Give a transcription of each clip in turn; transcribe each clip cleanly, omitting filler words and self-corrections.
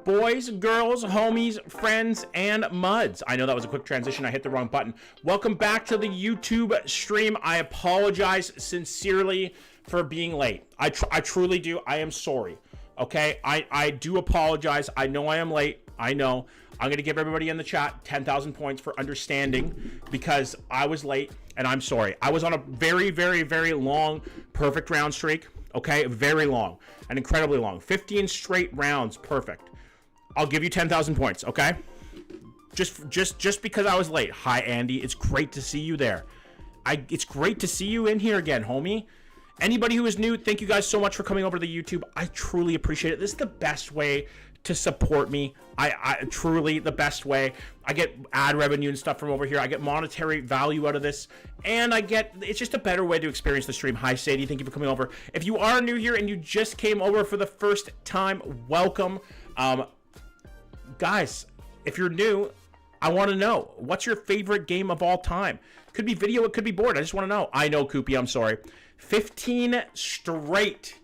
Boys, girls, homies, friends, and muds. I know that was a quick transition. I hit the wrong button. Welcome back to the YouTube stream. I apologize sincerely for being late. I truly do. I am sorry. Okay? I do apologize. I know I am late. I know. I'm going to give everybody in the chat 10,000 points for understanding because I was late and I'm sorry. I was on a very, very, very long perfect round streak. Okay? Very long and incredibly long. 15 straight rounds. Perfect. I'll give you 10,000 points, okay? Just because I was late. Hi, Andy. It's great to see you there. It's great to see you in here again, homie. Anybody who is new, thank you guys so much for coming over to the YouTube. I truly appreciate it. This is the best way to support me. I truly the best way. I get ad revenue and stuff from over here. I get monetary value out of this, and it's just a better way to experience the stream. Hi, Sadie. Thank you for coming over. If you are new here and you just came over for the first time, welcome. Guys, if you're new, I want to know, what's your favorite game of all time? Could be video, it could be board. I just want to know. I know, Koopy, I'm sorry. 15 straight,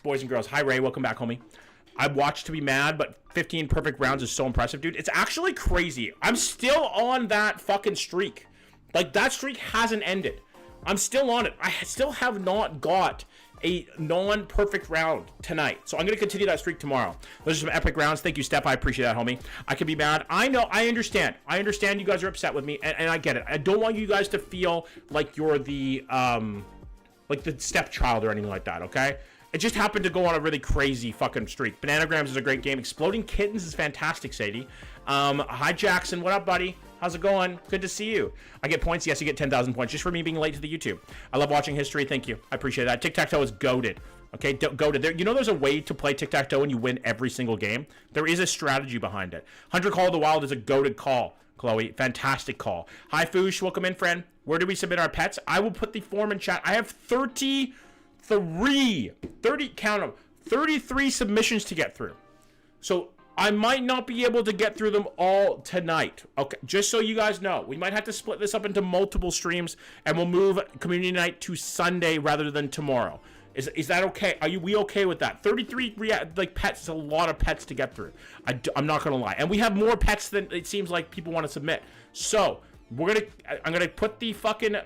boys and girls. Hi, Ray. Welcome back, homie. I watched to be mad, but 15 perfect rounds is so impressive, dude. It's actually crazy. I'm still on that fucking streak. Like, that streak hasn't ended. I'm still on it. I still have not got a non-perfect round tonight. So I'm going to continue that streak tomorrow. Those are some epic rounds. Thank you, Steph. I appreciate that, homie. I can be mad. I know. I understand. I understand you guys are upset with me, and I get it. I don't want you guys to feel like you're the stepchild or anything like that, okay? It just happened to go on a really crazy fucking streak. Bananagrams is a great game. Exploding Kittens is fantastic, Sadie. Hi, Jackson. What up, buddy? How's it going? Good to see you. I get points. Yes, you get 10,000 points just for me being late to the YouTube. I love watching history. Thank you. I appreciate that. Tic-tac-toe is goated. Okay, goated. You know there's a way to play tic-tac-toe and you win every single game? There is a strategy behind it. Hunter Call of the Wild is a goated call, Chloe. Fantastic call. Hi, Foosh. Welcome in, friend. Where do we submit our pets? I will put the form in chat. I have 33 submissions to get through. So I might not be able to get through them all tonight. Okay, just so you guys know, we might have to split this up into multiple streams, and we'll move community night to Sunday rather than tomorrow. Is that okay? We okay with that? 33 pets is a lot of pets to get through. I'm not gonna lie, and we have more pets than it seems like people want to submit. So I'm gonna put the fucking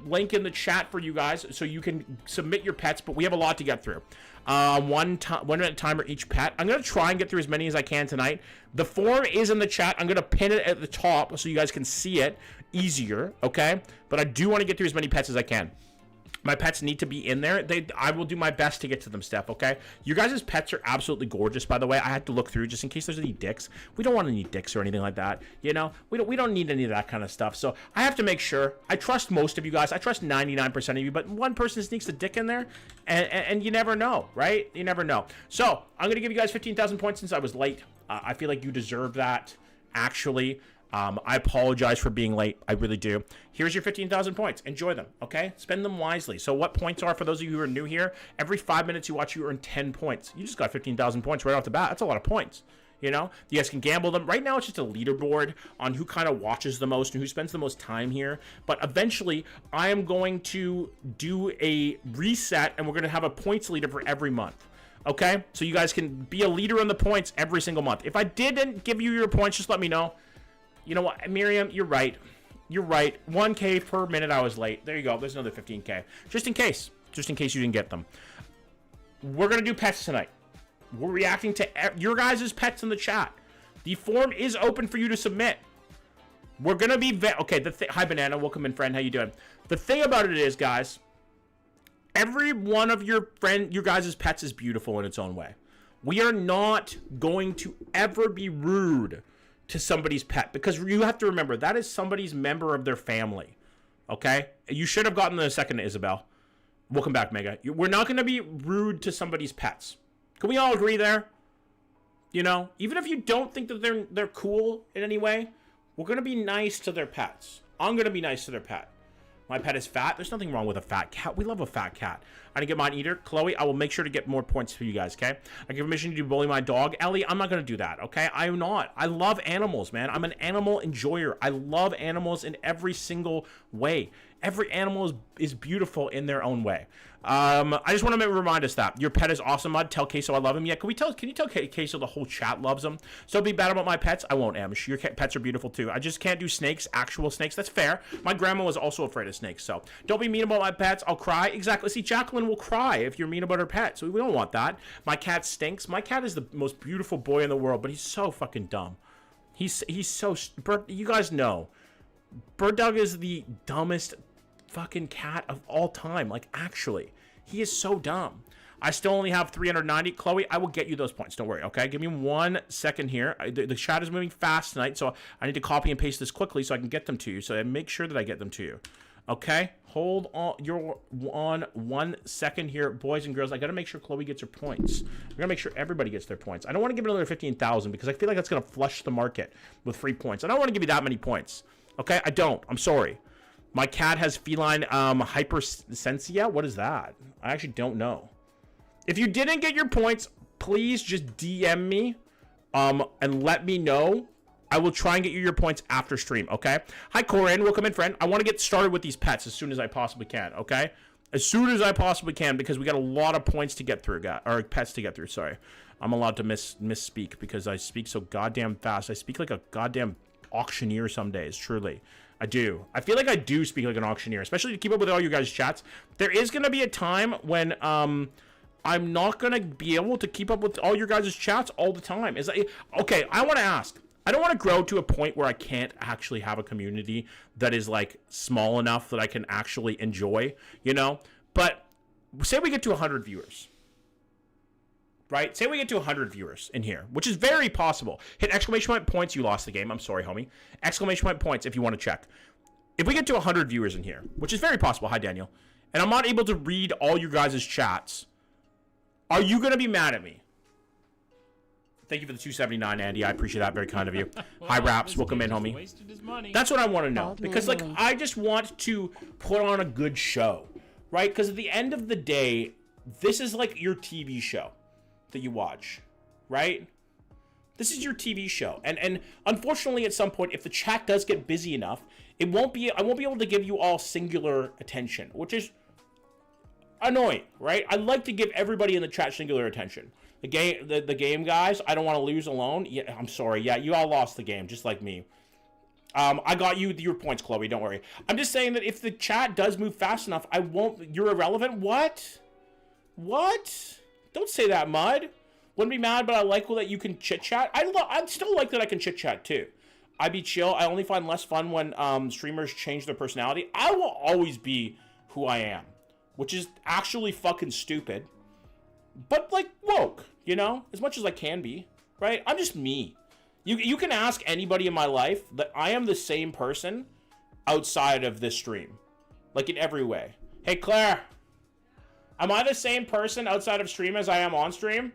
link in the chat for you guys so you can submit your pets, but we have a lot to get through. 1 minute timer each pet. I'm gonna try and get through as many as I can tonight. The form is in the chat. I'm gonna pin it at the top so you guys can see it easier, okay? But I do want to get through as many pets as I can. My pets need to be in there. I will do my best to get to them, Steph, okay? Your guys' pets are absolutely gorgeous, by the way. I had to look through just in case there's any dicks. We don't want any dicks or anything like that, you know? We don't need any of that kind of stuff. So I have to make sure. I trust most of you guys. I trust 99% of you, but one person sneaks a dick in there, and you never know, right? You never know. So I'm going to give you guys 15,000 points since I was late. I feel like you deserve that, actually. I apologize for being late. I really do. Here's your 15,000 points. Enjoy them, okay? Spend them wisely. So what points are, for those of you who are new here, every 5 minutes you watch, you earn 10 points. You just got 15,000 points right off the bat. That's a lot of points, you know? You guys can gamble them. Right now, it's just a leaderboard on who kind of watches the most and who spends the most time here. But eventually, I am going to do a reset, and we're going to have a points leader for every month. Okay? So you guys can be a leader on the points every single month. If I didn't give you your points, just let me know. You know what, Miriam, you're right. You're right. 1K per minute I was late. There you go. There's another 15K. Just in case. Just in case you didn't get them. We're going to do pets tonight. We're reacting to your guys' pets in the chat. The form is open for you to submit. We're going to be... Okay, hi, Banana. Welcome in, friend. How you doing? The thing about it is, guys, every one of your guys' pets is beautiful in its own way. We are not going to ever be rude to somebody's pet, because you have to remember that is somebody's member of their family. Okay, you should have gotten the second, Isabel. Welcome back, Mega. We're not going to be rude to somebody's pets. Can we all agree there? You know, even if you don't think that they're cool in any way, we're going to be nice to their pets. I'm going to be nice to their pet. My pet is fat. There's nothing wrong with a fat cat. We love a fat cat. I didn't get mine either. Chloe, I will make sure to get more points for you guys, okay? I give permission to bully my dog. Ellie, I'm not going to do that, okay? I'm not. I love animals, man. I'm an animal enjoyer. I love animals in every single way. Every animal is beautiful in their own way. I just want to remind us that your pet is awesome, Mud. Tell Queso I love him. Yeah, can you tell Queso the whole chat loves him? So be bad about my pets. I won't, Amish. Your pets are beautiful too. I just can't do snakes, actual snakes. That's fair. My grandma was also afraid of snakes, so don't be mean about my pets. I'll cry. Exactly. See, Jacqueline will cry if you're mean about her pet, so we don't want that. My cat stinks. My cat is the most beautiful boy in the world, but he's so fucking dumb. He's so... You guys know. Bird Dog is the dumbest fucking cat of all time. Like, actually, he is so dumb. I still only have 390. Chloe, I will get you those points. Don't worry, okay? Give me 1 second here. The chat is moving fast tonight, so I need to copy and paste this quickly so I can get them to you. So I make sure that I get them to you. Okay? Hold on. You're on 1 second here. Boys and girls, I got to make sure Chloe gets her points. I'm going to make sure everybody gets their points. I don't want to give it another 15,000 because I feel like that's going to flush the market with free points. I don't want to give you that many points. Okay? I don't. I'm sorry. My cat has feline hypersensia. What is that? I actually don't know. If you didn't get your points, please just DM me and let me know. I will try and get you your points after stream, okay? Hi, Corinne. Welcome in, friend. I want to get started with these pets as soon as I possibly can, okay? As soon as I possibly can, because we got a lot of points to get through, or pets to get through, sorry. I'm allowed to misspeak because I speak so goddamn fast. I speak like a goddamn auctioneer some days, truly. I do. I feel like I do speak like an auctioneer, especially to keep up with all you guys' chats. There is going to be a time when I'm not going to be able to keep up with all your guys' chats all the time. Okay, I want to ask. I don't want to grow to a point where I can't actually have a community that is, like, small enough that I can actually enjoy, you know? But say we get to 100 viewers. Right? Say we get to 100 viewers in here, which is very possible. Hit exclamation point points, you lost the game. I'm sorry, homie. Exclamation point points if you want to check. If we get to 100 viewers in here, which is very possible. Hi, Daniel. And I'm not able to read all your guys' chats, are you going to be mad at me? Thank you for the 279, Andy. I appreciate that. Very kind of you. Well, hi, Raps. Welcome in, homie. Wasted his money. That's what I want to know. Because, like, I just want to put on a good show, right? Because at the end of the day, this is like your TV show that you watch, right? This is your TV show. And unfortunately, at some point, if the chat does get busy enough, I won't be able to give you all singular attention, which is annoying, right? I like to give everybody in the chat singular attention. The game guys, I don't want to lose alone. Yeah, I'm sorry. Yeah, you all lost the game, just like me. I got you your points, Chloe. Don't worry. I'm just saying that if the chat does move fast enough, I won't. You're irrelevant. What? What? Don't say that, Mud. Wouldn't be mad, but I like that you can chit chat. I still like that I can chit chat too. I be chill. I only find less fun when streamers change their personality. I will always be who I am. which is actually fucking stupid, but like woke, you know, as much as I can be, right? I'm just me. You can ask anybody in my life that I am the same person outside of this stream, like in every way. Hey Claire, am I the same person outside of stream as I am on stream?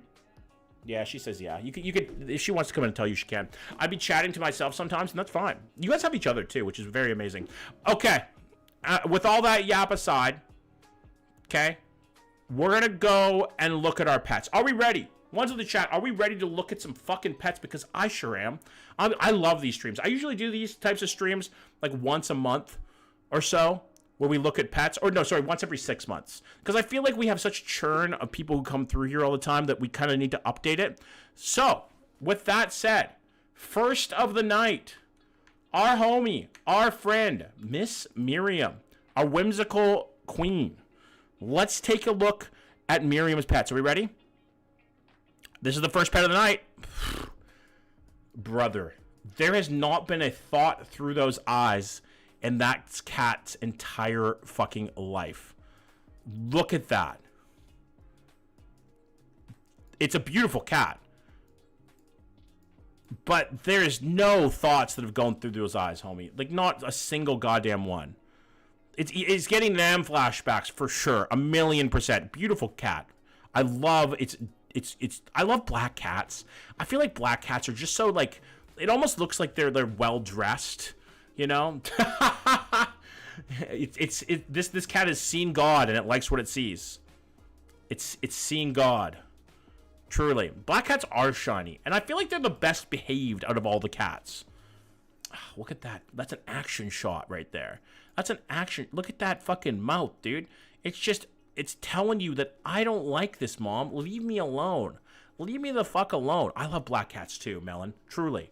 Yeah, she says yeah. You could if she wants to come in and tell you, she can. I'd be chatting to myself sometimes, and that's fine. You guys have each other too, which is very amazing. Okay, with all that yap aside, okay, we're gonna go and look at our pets. Are we ready? Ones in the chat, are we ready to look at some fucking pets? Because I sure am. I love these streams. I usually do these types of streams like once a month or so, where we look at pets. Or no, sorry, once every 6 months. Because I feel like we have such churn of people who come through here all the time that we kind of need to update it. So, with that said, first of the night, our homie, our friend, Miss Miriam, our whimsical queen. Let's take a look at Miriam's pets. Are we ready? This is the first pet of the night. Brother, there has not been a thought through those eyes in that cat's entire fucking life. Look at that. It's a beautiful cat. But there's no thoughts that have gone through those eyes, homie. Like, not a single goddamn one. It's getting them flashbacks for sure. 1,000,000%. Beautiful cat. I love I love black cats. I feel like black cats are just so like, it almost looks like they're well dressed, you know? This cat has seen God and it likes what it sees. It's seeing God. Truly. Black cats are shiny, and I feel like they're the best behaved out of all the cats. Look at that. That's an action shot right there. That's an action. Look at that fucking mouth, dude. It's telling you that I don't like this, Mom. Leave me alone. Leave me the fuck alone. I love black cats too, Melon. Truly.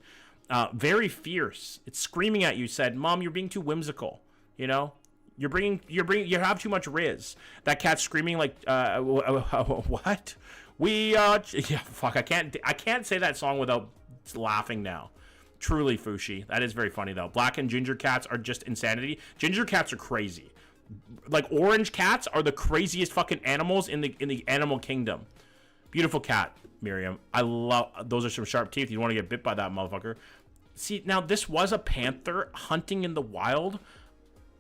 Very fierce. It's screaming at you, said, Mom, you're being too whimsical. You know? You have too much Riz. That cat's screaming like, what? Yeah, fuck, I can't say that song without laughing now. Truly, Fushi. That is very funny, though. Black and ginger cats are just insanity. Ginger cats are crazy. Like, orange cats are the craziest fucking animals in the animal kingdom. Beautiful cat, Miriam. I love... Those are some sharp teeth. You don't want to get bit by that motherfucker. See, now, this was a panther hunting in the wild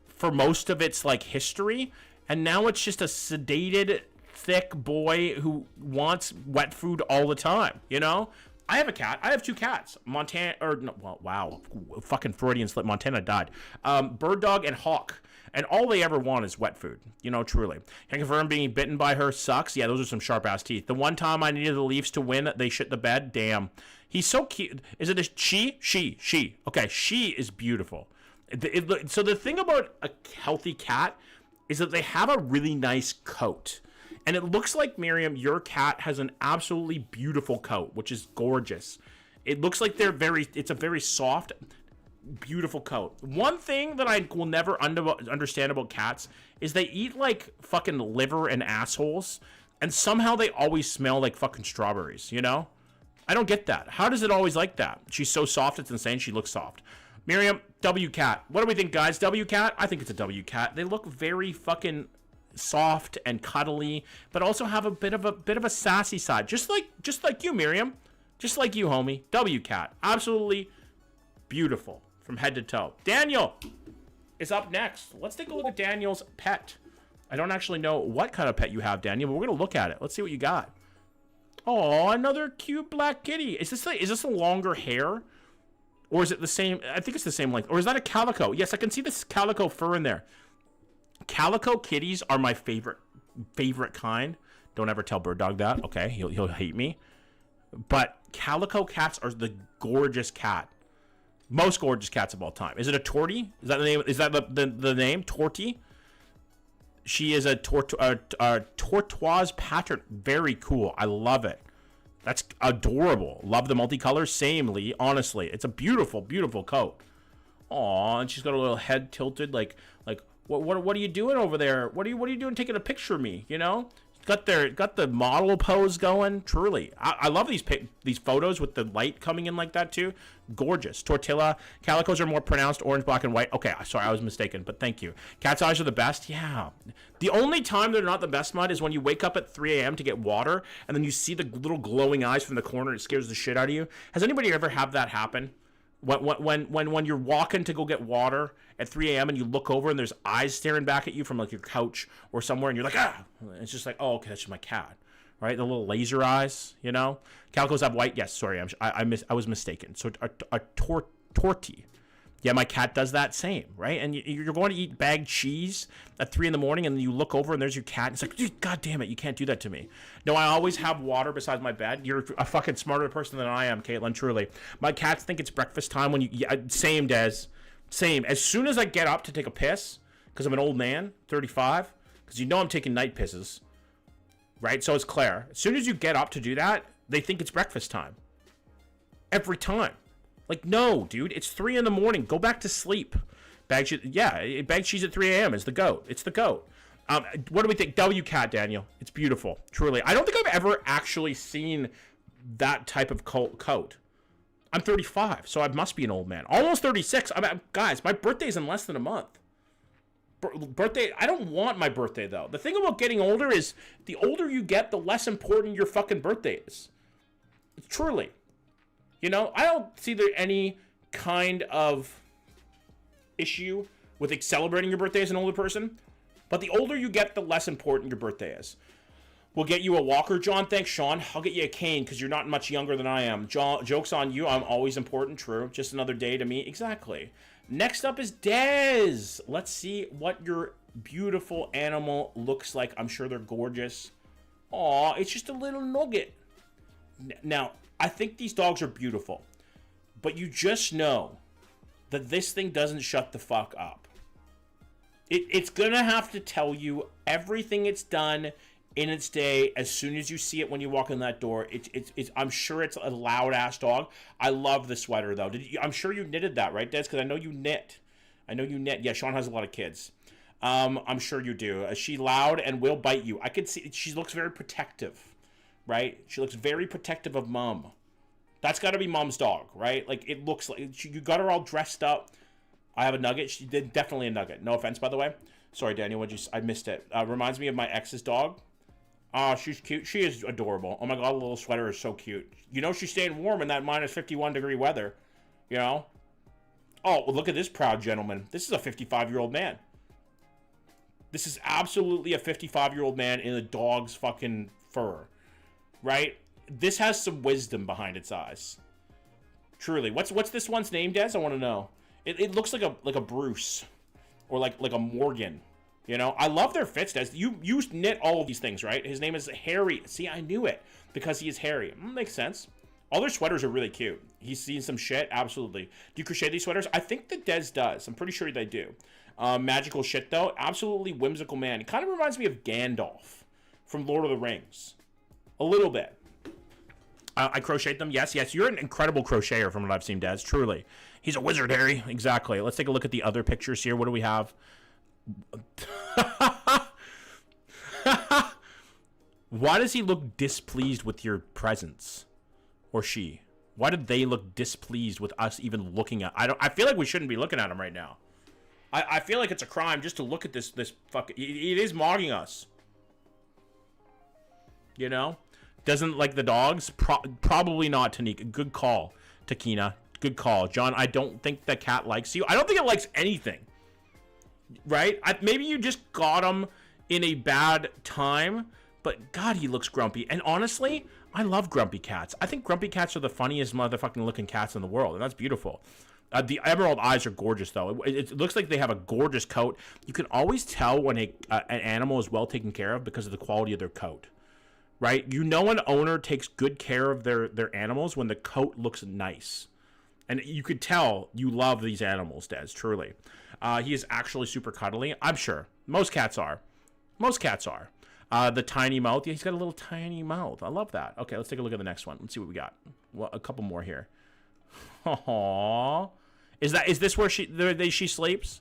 for most of its, like, history. And now it's just a sedated, thick boy who wants wet food all the time, you know? I have a cat. I have 2 cats. Montana... Or, no, well, wow. Fucking Freudian slip. Montana died. Bird dog and hawk. And all they ever want is wet food. You know, truly. Can confirm being bitten by her sucks. Yeah, those are some sharp-ass teeth. The one time I needed the Leafs to win, they shit the bed. Damn. He's so cute. Is it a she? She. Okay, she is beautiful. So the thing about a healthy cat is that they have a really nice coat. And it looks like, Miriam, your cat has an absolutely beautiful coat, which is gorgeous. It looks like it's a very soft... beautiful coat. One thing that I will never understand about cats is they eat like fucking liver and assholes, and somehow they always smell like fucking strawberries, you know? I don't get that. How does it always like that? She's so soft, it's insane. She looks soft. Miriam, W cat. What do we think, guys? W cat? I think it's a W cat. They look very fucking soft and cuddly, but also have a bit of a sassy side. Just like you, Miriam. Just like you, homie. W cat. Absolutely beautiful. From head to toe. Daniel is up next. Let's take a look at Daniel's pet. I don't actually know what kind of pet you have, Daniel, but we're going to look at it. Let's see what you got. Oh, another cute black kitty. Is this a longer hair? Or is it the same? I think it's the same length. Or is that a calico? Yes, I can see this calico fur in there. Calico kitties are my favorite kind. Don't ever tell Bird Dog that. Okay, he'll hate me. But calico cats are the gorgeous cat. Most gorgeous cats of all time. Is it a tortie? Is that the name? Is that the name? Tortie? She is a tortoise pattern. Very cool. I love it. That's adorable. Love the multicolor. Same, Lee. Honestly, it's a beautiful, beautiful coat. Aw, and she's got a little head tilted, like what are you doing over there? What are you doing taking a picture of me? You know? got the model pose going. Truly, I love these photos with the light coming in like that too. Gorgeous. Tortilla calicos are more pronounced, orange, black, and white. Okay, sorry, I was mistaken, but thank you. Cat's eyes are the best. Yeah. The only time they're not the best, Mud, is when you wake up at 3 a.m. to get water, and then you see the little glowing eyes from the corner. It scares the shit out of you. Has anybody ever had that happen? When you're walking to go get water at 3 a.m. and you look over and there's eyes staring back at you from like your couch or somewhere, and you're like, ah, it's just like, oh, okay, that's just my cat, right? The little laser eyes, you know. Calicos have white. Yes, sorry, I was mistaken. So a tortie. Yeah, my cat does that same, right? And you're going to eat bagged cheese at 3 in the morning, and you look over and there's your cat. And it's like, dude, God damn it, you can't do that to me. No, I always have water beside my bed. You're a fucking smarter person than I am, Caitlin, truly. My cats think it's breakfast time when same, Des. Same. As soon as I get up to take a piss, because I'm an old man, 35, because you know I'm taking night pisses, right? So is Claire. As soon as you get up to do that, they think it's breakfast time. Every time. Like, no, dude, it's 3 in the morning. Go back to sleep. Bagged cheese at 3 a.m. is the GOAT. It's the GOAT. What do we think? W cat, Daniel. It's beautiful. Truly. I don't think I've ever actually seen that type of coat. I'm 35, so I must be an old man. Almost 36. Guys, my birthday's in less than a month. Birthday, I don't want my birthday, though. The thing about getting older is the older you get, the less important your fucking birthday is. Truly. You know, I don't see there any kind of issue with celebrating your birthday as an older person, but the older you get, the less important your birthday is. We'll get you a walker, John. Thanks, Sean. I'll get you a cane because you're not much younger than I am. Joke's on you. I'm always important. True. Just another day to me. Exactly. Next up is Dez. Let's see what your beautiful animal looks like. I'm sure they're gorgeous. Aw, it's just a little nugget. Now, I think these dogs are beautiful, but you just know that this thing doesn't shut the fuck up. It's gonna have to tell you everything it's done in its day as soon as you see it when you walk in that door. I'm sure it's a loud ass dog. I love the sweater though. I'm sure you knitted that, right, Des? Because I know you knit. Yeah, Sean has a lot of kids. I'm sure you do. She loud and will bite you. I could see she looks very protective. Right? She looks very protective of Mom. That's got to be Mom's dog, right? Like, it looks like... you got her all dressed up. I have a nugget. She did definitely a nugget. No offense, by the way. Sorry, Daniel. I missed it. Reminds me of my ex's dog. She's cute. She is adorable. Oh, my God. The little sweater is so cute. You know she's staying warm in that minus 51 degree weather. You know? Oh, well, look at this proud gentleman. This is a 55-year-old man. This is absolutely a 55-year-old man in a dog's fucking fur. Right? This has some wisdom behind its eyes. Truly. What's this one's name, Des? I want to know. It looks like a Bruce. Or like a Morgan. You know? I love their fits, Des. You knit all of these things, right? His name is Harry. See, I knew it. Because he is Harry. Makes sense. All their sweaters are really cute. He's seen some shit. Absolutely. Do you crochet these sweaters? I think that Des does. I'm pretty sure they do. Magical shit, though. Absolutely whimsical man. It kind of reminds me of Gandalf from Lord of the Rings. A little bit. I crocheted them. Yes. You're an incredible crocheter from what I've seen, Des. Truly. He's a wizard, Harry. Exactly. Let's take a look at the other pictures here. What do we have? Why does he look displeased with your presence? Or she? Why did they look displeased with us even looking at... I feel like we shouldn't be looking at him right now. I feel like it's a crime just to look at this fucking... It is mocking us. You know? Doesn't like the dogs? Probably not, Tanika. Good call, Takina. Good call. John, I don't think the cat likes you. I don't think it likes anything. Right? Maybe you just got him in a bad time, but God, he looks grumpy. And honestly, I love grumpy cats. I think grumpy cats are the funniest motherfucking looking cats in the world, and that's beautiful. The emerald eyes are gorgeous, though. It looks like they have a gorgeous coat. You can always tell when an animal is well taken care of because of the quality of their coat. Right? You know an owner takes good care of their animals when the coat looks nice. And you could tell you love these animals, Des, truly. He is actually super cuddly. I'm sure. Most cats are. The tiny mouth. Yeah, he's got a little tiny mouth. I love that. Okay, let's take a look at the next one. Let's see what we got. Well, a couple more here. Aww. Is this where she sleeps?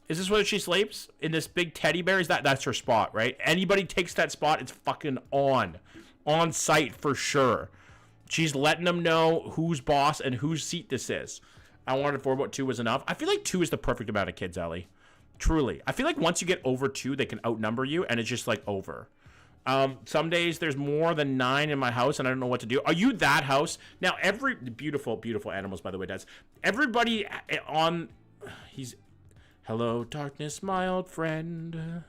Is this where she sleeps? In this big teddy bear? That's her spot, right? Anybody takes that spot, it's fucking on site for sure. She's letting them know who's boss and whose seat this is. I wanted 4, but 2 was enough. I feel like 2 is the perfect amount of kids, Ellie. Truly. I feel like once you get over 2, they can outnumber you, and it's just like over. Some days there's more than 9 in my house, and I don't know what to do. Are you that house? Now, every beautiful, beautiful animals, by the way, does. Everybody on... Hello, darkness, my old friend.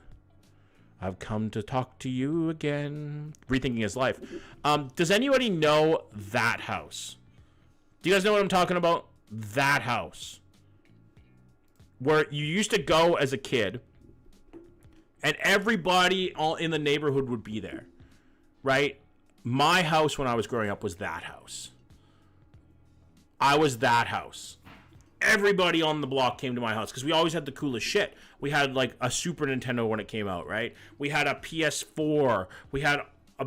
I've come to talk to you again. Rethinking his life. Does anybody know that house? Do you guys know what I'm talking about? That house. Where you used to go as a kid, and everybody all in the neighborhood would be there, right? My house when I was growing up was that house. I was that house. Everybody on the block came to my house because we always had the coolest shit. We had like a Super Nintendo when it came out, right? We had a PS4. We had a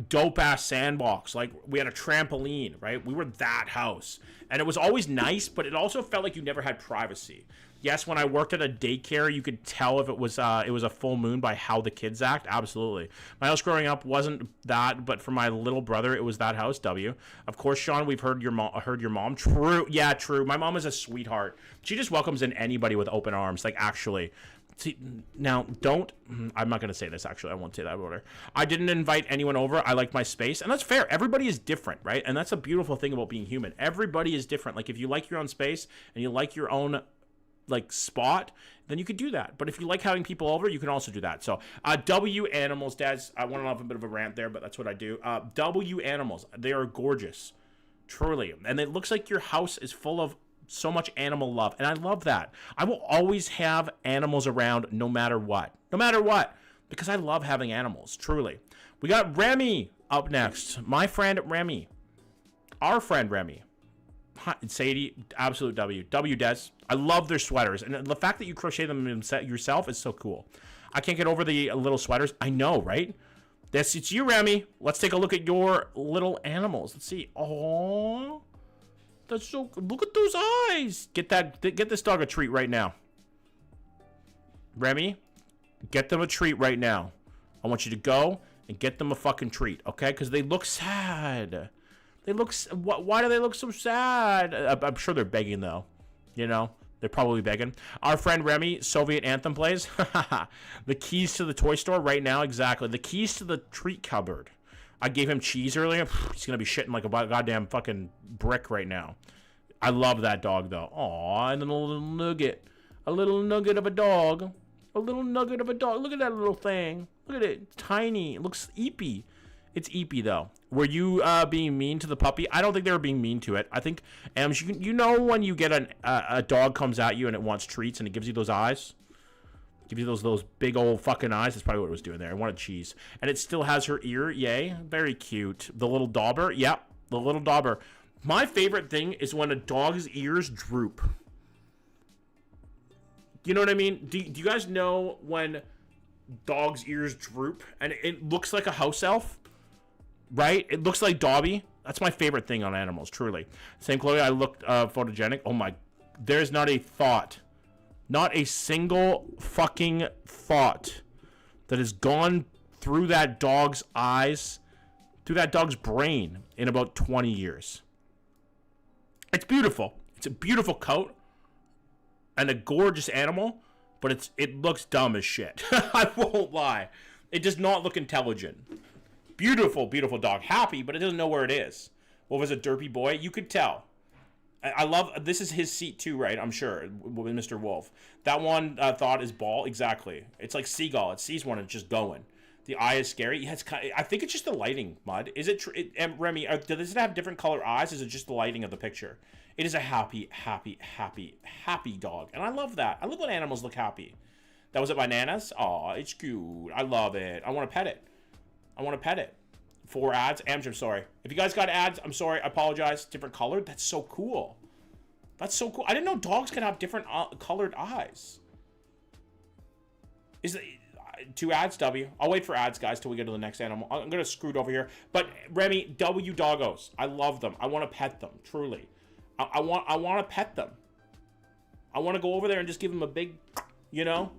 dope ass sandbox. Like we had a trampoline, right? We were that house. And it was always nice, but it also felt like you never had privacy. Yes, when I worked at a daycare, you could tell if it was a full moon by how the kids act. Absolutely. My house growing up wasn't that, but for my little brother, it was that house. W. Of course, Sean, we've heard your mom. True. Yeah, true. My mom is a sweetheart. She just welcomes in anybody with open arms. Like, actually. See, now, I'm not going to say this, actually. I won't say that about her. I didn't invite anyone over. I like my space. And that's fair. Everybody is different, right? And that's a beautiful thing about being human. Everybody is different. Like, if you like your own space and you like your own like spot, then you could do that. But if you like having people over, you can also do that. So W animals, dads, I want to have a bit of a rant there, but that's what I do. W animals, they are gorgeous, truly, and it looks like your house is full of so much animal love, and I love that. I will always have animals around no matter what, because I love having animals, truly. We got Remy up next. My friend Remy, our friend Remy. Sadie, absolute W Des. I love their sweaters, and the fact that you crochet them yourself is so cool. I can't get over the little sweaters. I know, right? It's you, Remy. Let's take a look at your little animals. Let's see. Oh, that's so. Look at those eyes. Get this dog a treat right now. Remy, get them a treat right now. I want you to go and get them a fucking treat, okay? Because they look sad. Why do they look so sad? I'm sure they're begging, though. You know, they're probably begging. Our friend Remy, Soviet Anthem plays. The keys to the toy store right now, exactly. The keys to the treat cupboard. I gave him cheese earlier. He's going to be shitting like a goddamn fucking brick right now. I love that dog, though. Aw, and then a little nugget. A little nugget of a dog. A little nugget of a dog. Look at that little thing. Look at it. It's tiny. It looks eepy. It's eepy, though. Were you being mean to the puppy? I don't think they were being mean to it. I think, you know when you get a dog comes at you and it wants treats and it gives you those eyes? Gives you those big old fucking eyes. That's probably what it was doing there. It wanted cheese. And it still has her ear. Yay. Very cute. The little dauber. Yep. The little dauber. My favorite thing is when a dog's ears droop. You know what I mean? Do you guys know when dogs' ears droop and it looks like a house elf? Right? It looks like Dobby. That's my favorite thing on animals, truly. Same Chloe, I looked photogenic. Oh my, there's not a thought. Not a single fucking thought that has gone through that dog's eyes, through that dog's brain in about 20 years. It's beautiful. It's a beautiful coat and a gorgeous animal, but it looks dumb as shit. I won't lie. It does not look intelligent. Beautiful, beautiful dog. Happy, but it doesn't know where it is. What was a derpy boy? You could tell. I love, this is his seat too, right? I'm sure, with Mr. Wolf. That one thought is ball. Exactly. It's like Seagull. It sees one and it's just going. The eye is scary. Yeah, I think it's just the lighting, Mud. Is it, Remy, does it have different color eyes? Is it just the lighting of the picture? It is a happy, happy, happy, happy dog. And I love that. I love when animals look happy. That was it by Nanas? Aw, it's cute. I love it. I want to pet it. I want to pet it. 4 ads. I'm sorry. If you guys got ads, I'm sorry. I apologize. Different colored. That's so cool. That's so cool. I didn't know dogs can have different colored eyes. Is it 2 ads? W. I'll wait for ads, guys, till we get to the next animal. I'm going to screw it over here. But Remy, W doggos. I love them. I want to pet them. Truly. I want to pet them. I want to go over there and just give them a big You know?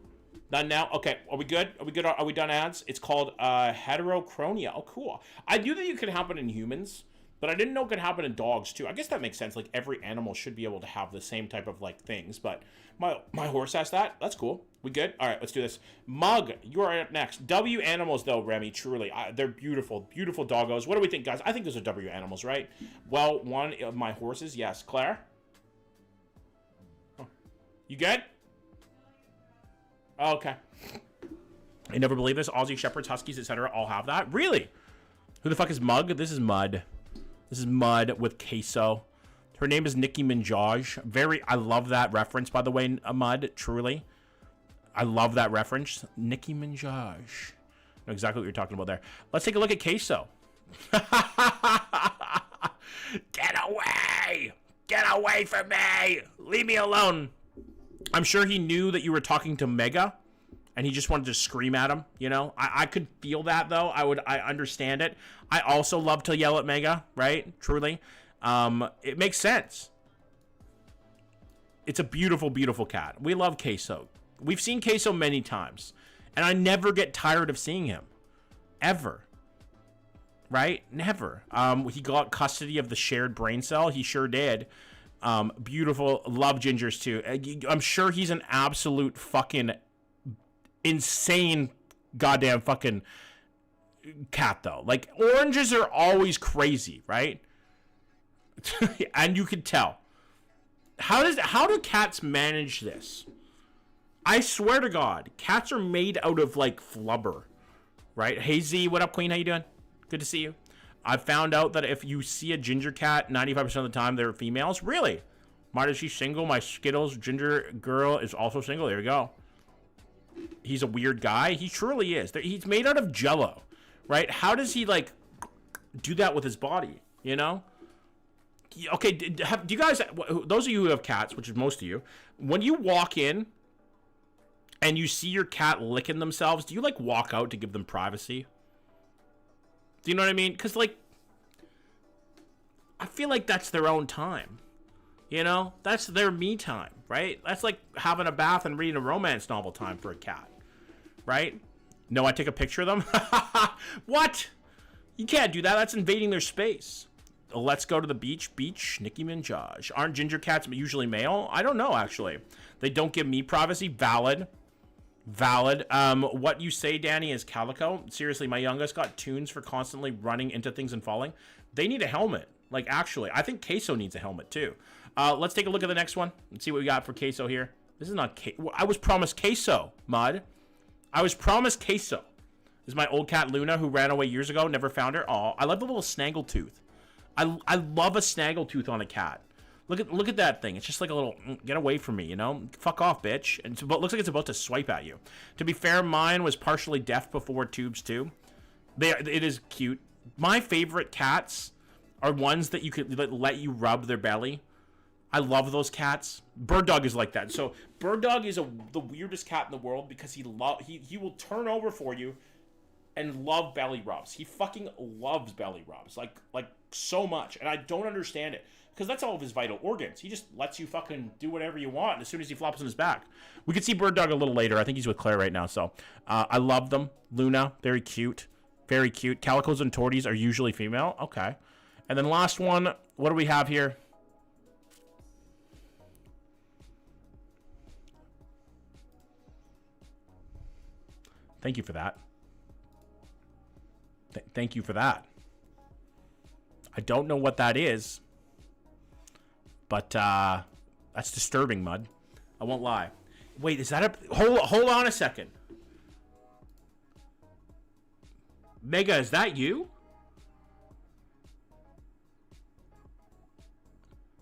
Done now? Okay, are we good? Are we good? Are we done ads? It's called heterochronia. Oh, cool. I knew that you could happen in humans, but I didn't know it could happen in dogs too. I guess that makes sense. Like every animal should be able to have the same type of like things, but my horse has that. That's cool. We good? All right, let's do this. Mug, you are up next. W animals though, Remy, truly. They're beautiful, beautiful doggos. What do we think, guys? I think those are W animals, right? Well, one of my horses, yes. Claire? Oh. You good? Oh, okay. I never believe this. Aussie Shepherds, Huskies, etc. all have that. Really? Who the fuck is Mug? This is Mud. This is Mud with queso. Her name is Nicki Minaj. I love that reference, by the way, Mud. Truly. I love that reference. Nicki Minaj. I know exactly what you're talking about there. Let's take a look at queso. Get away! Get away from me! Leave me alone. I'm sure he knew that you were talking to Mega, and he just wanted to scream at him, you know? I could feel that, though. I understand it. I also love to yell at Mega, right? Truly. It makes sense. It's a beautiful, beautiful cat. We love Queso. We've seen Queso many times, and I never get tired of seeing him. Ever. Right? Never. He got custody of the shared brain cell. He sure did. Beautiful. Love Gingers too. I'm sure he's an absolute fucking insane goddamn fucking cat though. Like oranges are always crazy, right? And you can tell. How do cats manage this? I swear to God, cats are made out of like flubber, right? Hey Z, what up, Queen? How you doing? Good to see you. I found out that if you see a ginger cat, 95% of the time they're females. Really? Marta, she's single. My Skittles ginger girl is also single. There we go. He's a weird guy. He truly is. He's made out of jello, right? How does he like do that with his body? You know? Okay, do you guys, those of you who have cats, which is most of you, when you walk in and you see your cat licking themselves, do you like walk out to give them privacy? Do you know what I mean? Because, like, I feel like that's their own time. You know? That's their me time, right? That's like having a bath and reading a romance novel time for a cat. Right? No, I take a picture of them? What? You can't do that. That's invading their space. Let's go to the beach. Beach, Nicki Minaj. Aren't ginger cats usually male? I don't know, actually. They don't give me privacy. Valid. Valid. What you say, Danny, is calico. Seriously, my youngest got tunes for constantly running into things and falling. They need a helmet. Like, actually, I think Queso needs a helmet, too. Let's take a look at the next one and see what we got for Queso here. This is not Queso. I was promised Queso, Mud. I was promised Queso. This is my old cat, Luna, who ran away years ago. Never found her. Oh, I love the little snaggletooth. I love a snaggletooth on a cat. Look at that thing. It's just like a little, get away from me, you know? Fuck off, bitch. And it looks like it's about to swipe at you. To be fair, mine was partially deaf before tubes, too. It is cute. My favorite cats are ones that you could let you rub their belly. I love those cats. Bird Dog is like that. So Bird Dog is the weirdest cat in the world because he will turn over for you and love belly rubs. He fucking loves belly rubs. Like so much. And I don't understand it. Because that's all of his vital organs. He just lets you fucking do whatever you want as soon as he flops on his back. We could see Bird Dog a little later. I think he's with Claire right now. So I love them. Luna, very cute. Very cute. Calicos and torties are usually female. Okay. And then last one. What do we have here? Thank you for that. Thank you for that. I don't know what that is. But, that's disturbing, Mud. I won't lie. Wait, is that a... Hold on a second. Mega, is that you?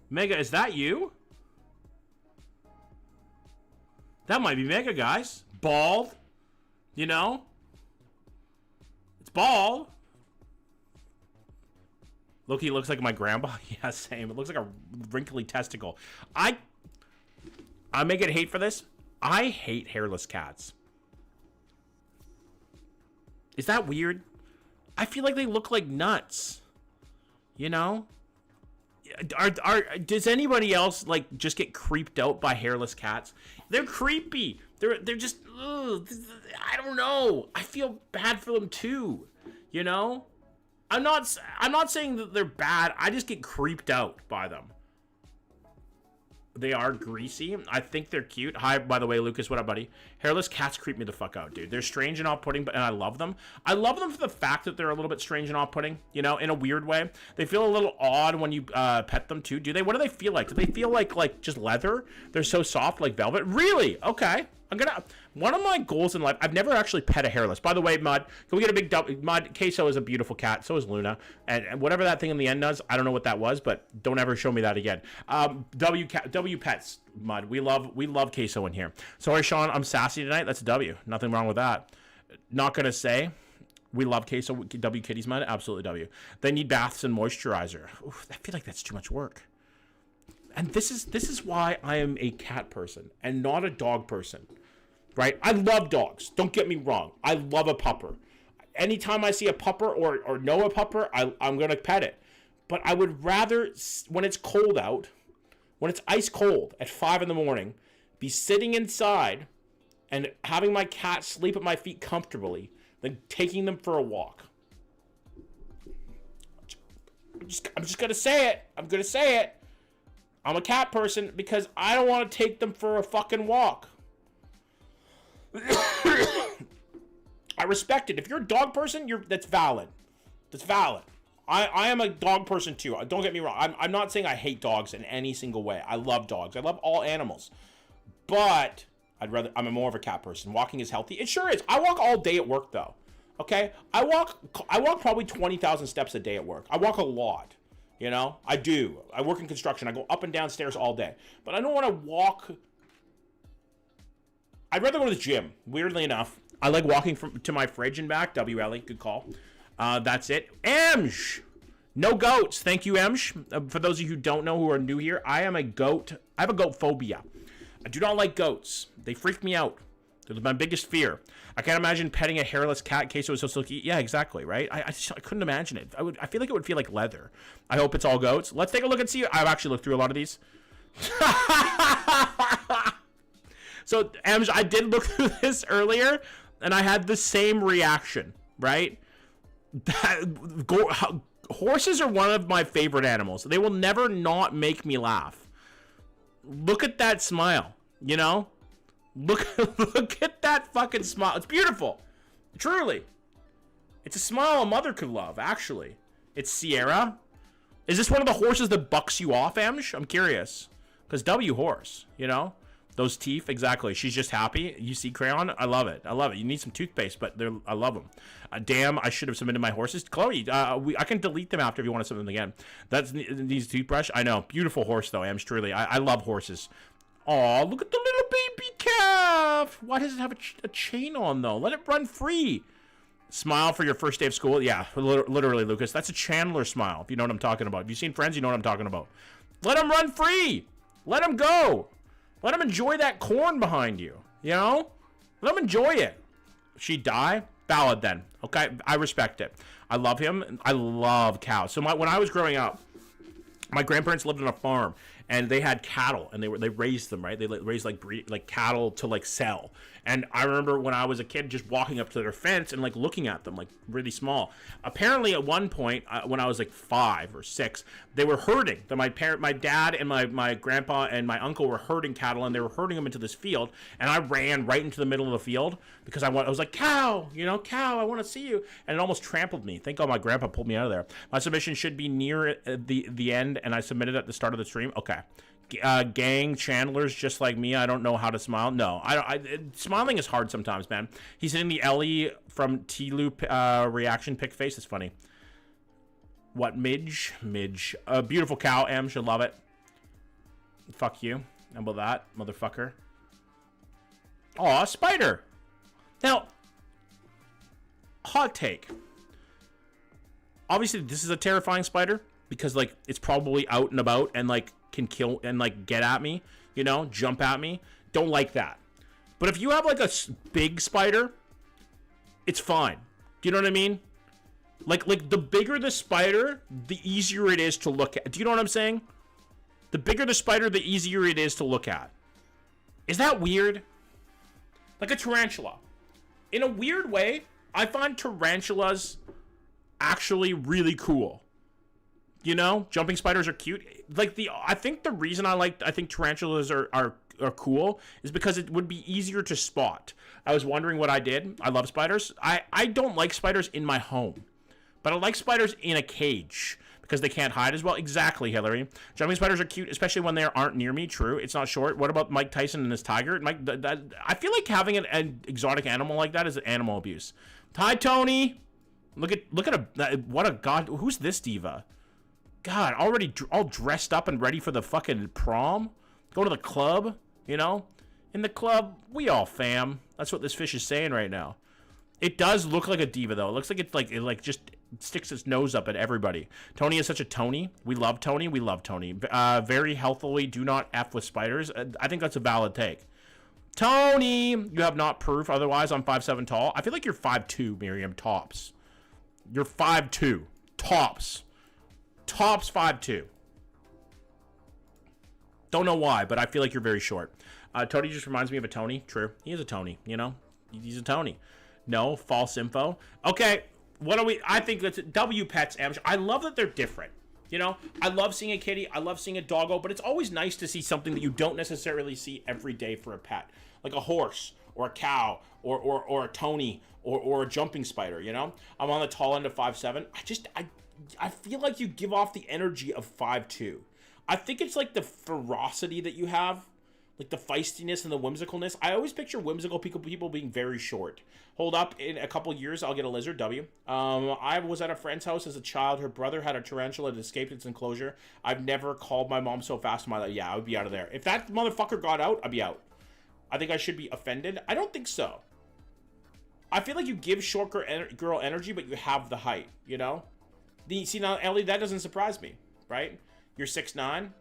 Mega, is that you? That might be Mega, guys. Bald. You know? It's bald. Look, he looks like my grandpa. Yeah, same. It looks like a wrinkly testicle. I may get hate for this. I hate hairless cats. Is that weird? I feel like they look like nuts. You know? Does anybody else like just get creeped out by hairless cats? They're creepy. They're just, ugh, I don't know. I feel bad for them too, you know? I'm not saying that they're bad. I just get creeped out by them. They are greasy. I think they're cute. Hi, by the way, Lucas. What up, buddy? Hairless cats creep me the fuck out, dude. They're strange and off-putting, and I love them. I love them for the fact that they're a little bit strange and off-putting, you know, in a weird way. They feel a little odd when you pet them, too. Do they? What do they feel like? Do they feel like just leather? They're so soft, like velvet? Really? Okay. One of my goals in life, I've never actually pet a hairless. By the way, Mud, can we get a big W? Mud, Queso is a beautiful cat. So is Luna. And whatever that thing in the end does, I don't know what that was, but don't ever show me that again. W Pets, Mud. We love Queso in here. Sorry, Sean, I'm sassy tonight. That's a W. Nothing wrong with that. Not going to say. We love Queso. W Kitties, Mud. Absolutely W. They need baths and moisturizer. Oof, I feel like that's too much work. And this is why I am a cat person and not a dog person. Right? I love dogs. Don't get me wrong. I love a pupper. Anytime I see a pupper or know a pupper, I'm going to pet it. But I would rather, when it's cold out, when it's ice cold at 5 in the morning, be sitting inside and having my cat sleep at my feet comfortably than taking them for a walk. I'm just going to say it. I'm going to say it. I'm a cat person because I don't want to take them for a fucking walk. I respect it. If you're a dog person, that's valid. That's valid. I am a dog person too. Don't get me wrong. I'm not saying I hate dogs in any single way. I love dogs. I love all animals. But I'm more of a cat person. Walking is healthy. It sure is. I walk all day at work though. Okay? I walk probably 20,000 steps a day at work. I walk a lot. You know? I do. I work in construction. I go up and down stairs all day. But I don't want to walk. I'd rather go to the gym, weirdly enough. I like walking to my fridge and back. WLE, good call. That's it. Emsh! No goats. Thank you, Emsh. For those of you who don't know, who are new here, I have a goat phobia. I do not like goats. They freak me out. They're my biggest fear. I can't imagine petting a hairless cat. Queso is so silky. Yeah, exactly, right? I couldn't imagine it. I feel like it would feel like leather. I hope it's all goats. Let's take a look and see. I've actually looked through a lot of these. So, Emsh, I did look through this earlier, and I had the same reaction, right? Horses are one of my favorite animals. They will never not make me laugh. Look at that smile, you know? Look at that fucking smile. It's beautiful. Truly. It's a smile a mother could love, actually. It's Sierra. Is this one of the horses that bucks you off, Emsh? I'm curious. Because W horse, you know? Those teeth, exactly. She's just happy. You see Crayon? I love it. I love it. You need some toothpaste, but I love them. Damn, I should have submitted my horses. Chloe, I can delete them after if you want to submit them again. That's needs toothbrush. I know. Beautiful horse, though, Emsh, truly. I love horses. Aw, look at the little baby calf. Why does it have a chain on, though? Let it run free. Smile for your first day of school? Yeah, literally, Lucas. That's a Chandler smile, if you know what I'm talking about. If you've seen Friends, you know what I'm talking about. Let him run free. Let him go. Let him enjoy that corn behind you, you know? Let him enjoy it. She die? Valid then. Okay, I respect it. I love him. I love cows. So when I was growing up, my grandparents lived on a farm, and they had cattle, and they raised them, right? They raised like cattle to like sell. And I remember when I was a kid just walking up to their fence and like looking at them like really small. Apparently at one point when I was like 5 or 6, they were herding. My dad and my grandpa and my uncle were herding cattle, and they were herding them into this field. And I ran right into the middle of the field because I was like, cow, you know, cow, I want to see you. And it almost trampled me. Thank God my grandpa pulled me out of there. My submission should be near the end, and I submitted at the start of the stream. Okay. Gang Chandler's just like me. I don't know how to smile. No, smiling is hard sometimes, man. He's hitting the Ellie from T-Loop reaction pick face. It's funny. What, Midge? A beautiful cow. M should love it. Fuck you. How about that, motherfucker? Aw, spider. Now, hot take. Obviously, this is a terrifying spider because, like, it's probably out and about and, like, can kill and like get at me, you know, jump at me. Don't like that. But if you have like a big spider, it's fine. Do you know what I mean? Like the bigger the spider, the easier it is to look at. Do you know what I'm saying? The bigger the spider, the easier it is to look at. Is that weird? Like a tarantula. In a weird way, I find tarantulas actually really cool. You know, jumping spiders are cute. Like I think the reason I think tarantulas are cool is because it would be easier to spot. I was wondering what I did. I love spiders. I don't like spiders in my home, but I like spiders in a cage because they can't hide as well. Exactly, Hillary. Jumping spiders are cute, especially when they aren't near me. True. It's not short. What about Mike Tyson and his tiger? I feel like having an exotic animal like that is animal abuse. Hi, Tony. Look at what a god. Who's this diva? God, already all dressed up and ready for the fucking prom. Go to the club, you know? In the club, we all fam. That's what this fish is saying right now. It does look like a diva, though. It looks like it just sticks its nose up at everybody. Tony is such a Tony. We love Tony. We love Tony. Very healthily, do not F with spiders. I think that's a valid take. Tony! You have not proof. Otherwise, I'm 5'7" tall. I feel like you're 5'2", Miriam, tops. You're 5'2", tops. Tops 5'2". Don't know why, but I feel like you're very short. Tony just reminds me of a Tony. True. He is a Tony, you know? He's a Tony. No, false info. Okay, what are we? I think that's W Pets Amateur. I love that they're different. You know, I love seeing a kitty. I love seeing a doggo, but it's always nice to see something that you don't necessarily see every day for a pet. Like a horse or a cow or a Tony or a jumping spider, you know? I'm on the tall end of 5'7". I feel like you give off the energy of 5'2". I think it's like the ferocity that you have, like the feistiness and the whimsicalness. I always picture whimsical people being very short. Hold up, in a couple years, I'll get a lizard, W. I was at a friend's house as a child. Her brother had a tarantula that escaped its enclosure. I've never called my mom so fast in my life. Yeah, I would be out of there. If that motherfucker got out, I'd be out. I think I should be offended. I don't think so. I feel like you give short girl energy, but you have the height, you know? See, now, Ellie, that doesn't surprise me, right? You're 6'9".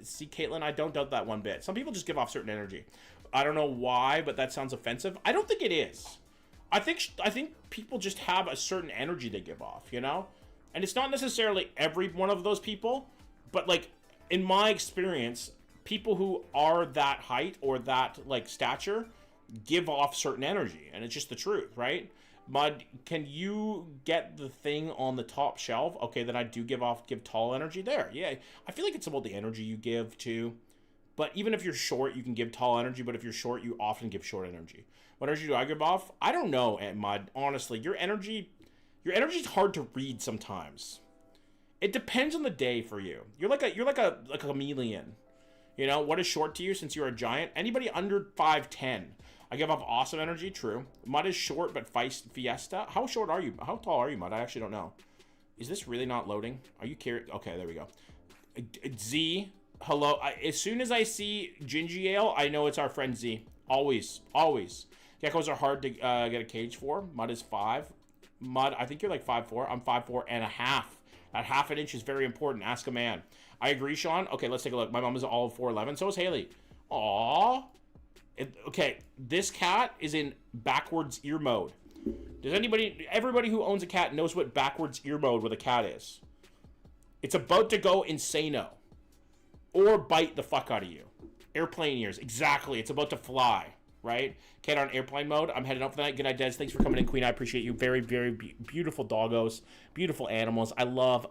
See, Caitlin, I don't doubt that one bit. Some people just give off certain energy. I don't know why, but that sounds offensive. I don't think it is. I think people just have a certain energy they give off, you know? And it's not necessarily every one of those people, but, like, in my experience, people who are that height or that, like, stature give off certain energy, and it's just the truth, right? Mud, can you get the thing on the top shelf? Okay, then I do give tall energy there. Yeah, I feel like it's about the energy you give too. But even if you're short, you can give tall energy. But if you're short, you often give short energy. What energy do I give off? I don't know, Mud. Honestly, your energy's hard to read sometimes. It depends on the day for you. You're like a chameleon. You know, what is short to you since you're a giant? Anybody under 5'10". I give off awesome energy, true. Mud is short, but fiesta. How short are you? How tall are you, Mud? I actually don't know. Is this really not loading? Are you curious? Okay, there we go. Z, hello. As soon as I see Gingy Ale, I know it's our friend Z. Always, always. Geckos are hard to get a cage for. Mud is 5. Mud, I think you're like 5'4". I'm 5'4 and a half. That half an inch is very important. Ask a man. I agree, Sean. Okay, let's take a look. My mom is all of 4'11". So is Haley. Aww. Okay, this cat is in backwards ear mode. Does everybody who owns a cat knows what backwards ear mode with a cat is? It's about to go insano. Or bite the fuck out of you. Airplane ears, exactly. It's about to fly, right? Cat on airplane mode. I'm heading up for the night. Good night, Des. Thanks for coming in, Queen. I appreciate you. Very, very beautiful doggos. Beautiful animals. I love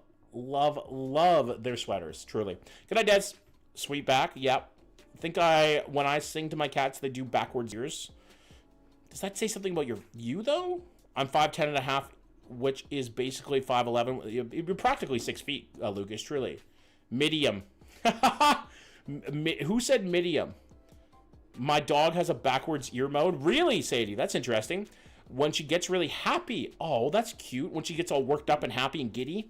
their sweaters, truly. Good night, Des. Sweet back, yep. When I sing to my cats, they do backwards ears. Does that say something about you though? I'm 5'10" and a half, which is basically 5'11". You're practically 6 feet, Lucas, truly. Medium. Who said medium? My dog has a backwards ear mode. Really, Sadie? That's interesting. When she gets really happy. Oh, that's cute. When she gets all worked up and happy and giddy.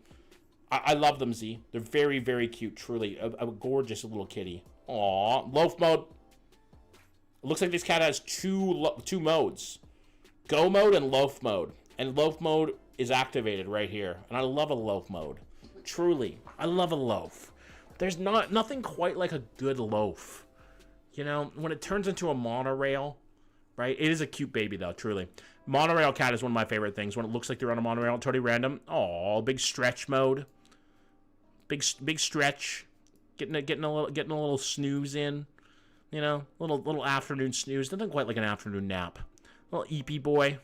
I love them, Z. They're very, very cute, truly. A gorgeous little kitty. Aw, loaf mode. It looks like this cat has two modes. Go mode and loaf mode. And loaf mode is activated right here. And I love a loaf mode. Truly, I love a loaf. There's nothing quite like a good loaf. You know, when it turns into a monorail, right? It is a cute baby though, truly. Monorail cat is one of my favorite things when it looks like they're on a monorail. Totally random. Aw, big stretch mode. Big stretch. Getting a little snooze in. You know, little afternoon snooze. Nothing quite like an afternoon nap. Little eepy boy.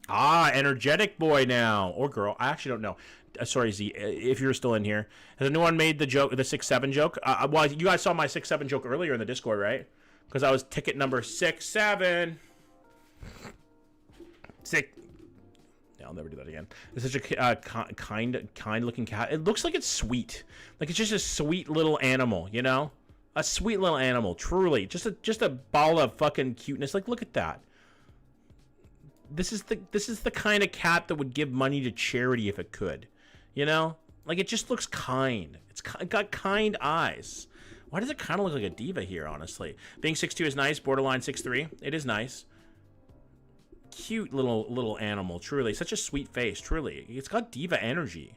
Ah, energetic boy now. Or girl. I actually don't know. Sorry, Z, if you're still in here. Has anyone made the 6-7 joke? Well, you guys saw my 6-7 joke earlier in the Discord, right? Because I was ticket number 6-7. 6. Yeah, I'll never do that again. It's such a kind looking cat. It looks like it's sweet. Like it's just a sweet little animal, you know? A sweet little animal, truly. Just a ball of fucking cuteness. Like, look at that. This is the kind of cat that would give money to charity if it could. You know? Like, it just looks kind. It's got kind eyes. Why does it kind of look like a diva here, honestly? Being 6'2" is nice. Borderline 6'3". It is nice. Cute little animal, truly. Such a sweet face, truly. It's got diva energy.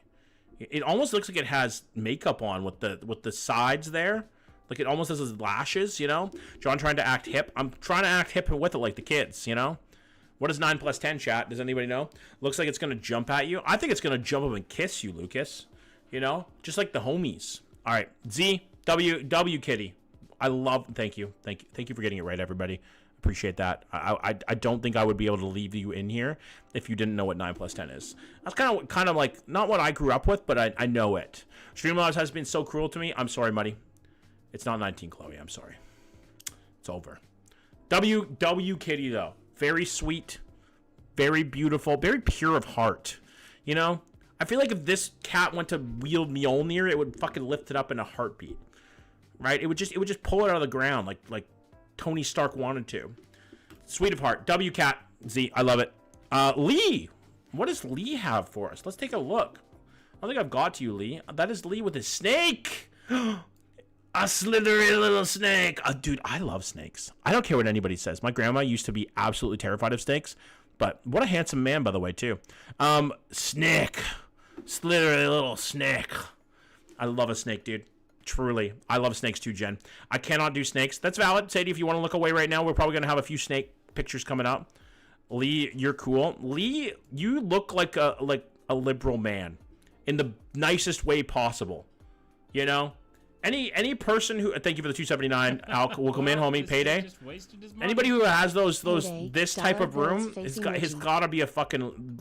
It almost looks like it has makeup on with the sides there. Like, it almost has his lashes, you know? John trying to act hip. I'm trying to act hip with it like the kids, you know? What is 9 plus 10, chat? Does anybody know? Looks like it's going to jump at you. I think it's going to jump up and kiss you, Lucas. You know? Just like the homies. All right. Z, W, Kitty. I love... Thank you for getting it right, everybody. Appreciate that. I don't think I would be able to leave you in here if you didn't know what 9 plus 10 is. That's kind of like... Not what I grew up with, but I know it. Streamlabs has been so cruel to me. I'm sorry, Muddy. It's not 19, Chloe. I'm sorry. It's over. W, Kitty, though. Very sweet, very beautiful, very pure of heart. You know, I feel like if this cat went to wield Mjolnir, it would fucking lift it up in a heartbeat, right? It would just pull it out of the ground like Tony Stark wanted to. Sweet of heart, W cat Z, I love it. Lee, what does Lee have for us? Let's take a look. I don't think I've got to you, Lee. That is Lee with his snake. A slithery little snake. Dude, I love snakes. I don't care what anybody says. My grandma used to be absolutely terrified of snakes, but what a handsome man, by the way, too. Snake. Slithery little snake. I love a snake, dude. Truly. I love snakes too, Jen. I cannot do snakes. That's valid. Sadie, if you want to look away right now, we're probably going to have a few snake pictures coming up. Lee, you're cool. Lee, you look like a liberal man in the nicest way possible. You know? Any person who... Thank you for the 279. Welcome in, homie. Payday. Anybody who has this type of room has got to be a fucking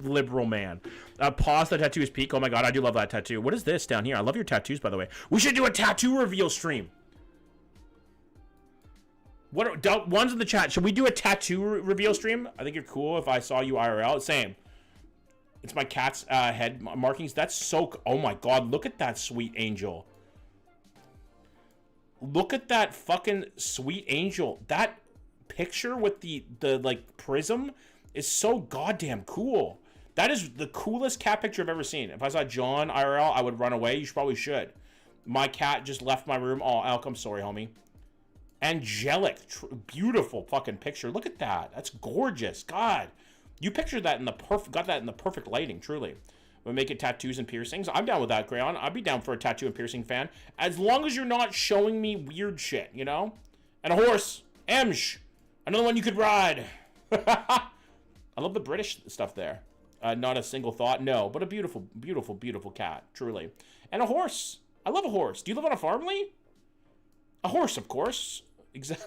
liberal man. Pause the tattoo is peak. Oh my god, I do love that tattoo. What is this down here? I love your tattoos, by the way. We should do a tattoo reveal stream. One's in the chat. Should we do a tattoo reveal stream? I think you're cool if I saw you IRL. Same. It's my cat's head markings. That's so... Oh my god, look at that sweet angel. Look at that fucking sweet angel. That picture with the like prism is so goddamn cool. That is the coolest cat picture I've ever seen. If I saw John IRL, I would run away. You probably should. My cat just left my room. Oh, Alk, I'm sorry, homie. Angelic, beautiful fucking picture. Look at that. That's gorgeous. God, you pictured that in the got that in the perfect lighting. Truly. We'll make it tattoos and piercings. I'm down with that, Crayon. I'd be down for a tattoo and piercing fan. As long as you're not showing me weird shit, you know? And a horse. Emsh. Another one you could ride. I love the British stuff there. Not a single thought. No, but a beautiful, beautiful, beautiful cat. Truly. And a horse. I love a horse. Do you live on a farm, Lee? A horse, of course.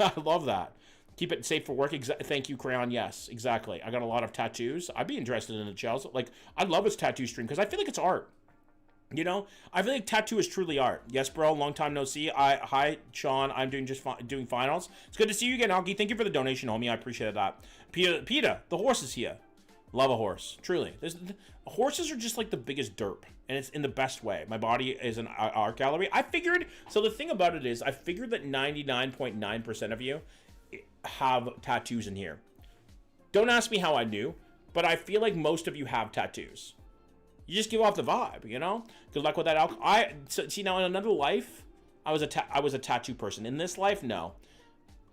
I love that. Keep it safe for work. Thank you, Crayon. Yes, exactly. I got a lot of tattoos. I'd be interested in a Chelsea. Like, I love his tattoo stream because I feel like it's art. You know, I feel like tattoo is truly art. Yes, bro. Long time no see. Hi, Sean. I'm doing doing finals. It's good to see you again, Alki. Thank you for the donation, homie. I appreciate that. PETA, the horse is here. Love a horse. Truly. Horses are just like the biggest derp, and it's in the best way. My body is an art gallery. I figured. So the thing about it is, I figured that 99.9% of you have tattoos in here. Don't ask me how I knew, but I feel like most of you have tattoos. You just give off the vibe, you know? Good luck with that alcohol. See, now in another life, I was a tattoo person. In this life, no.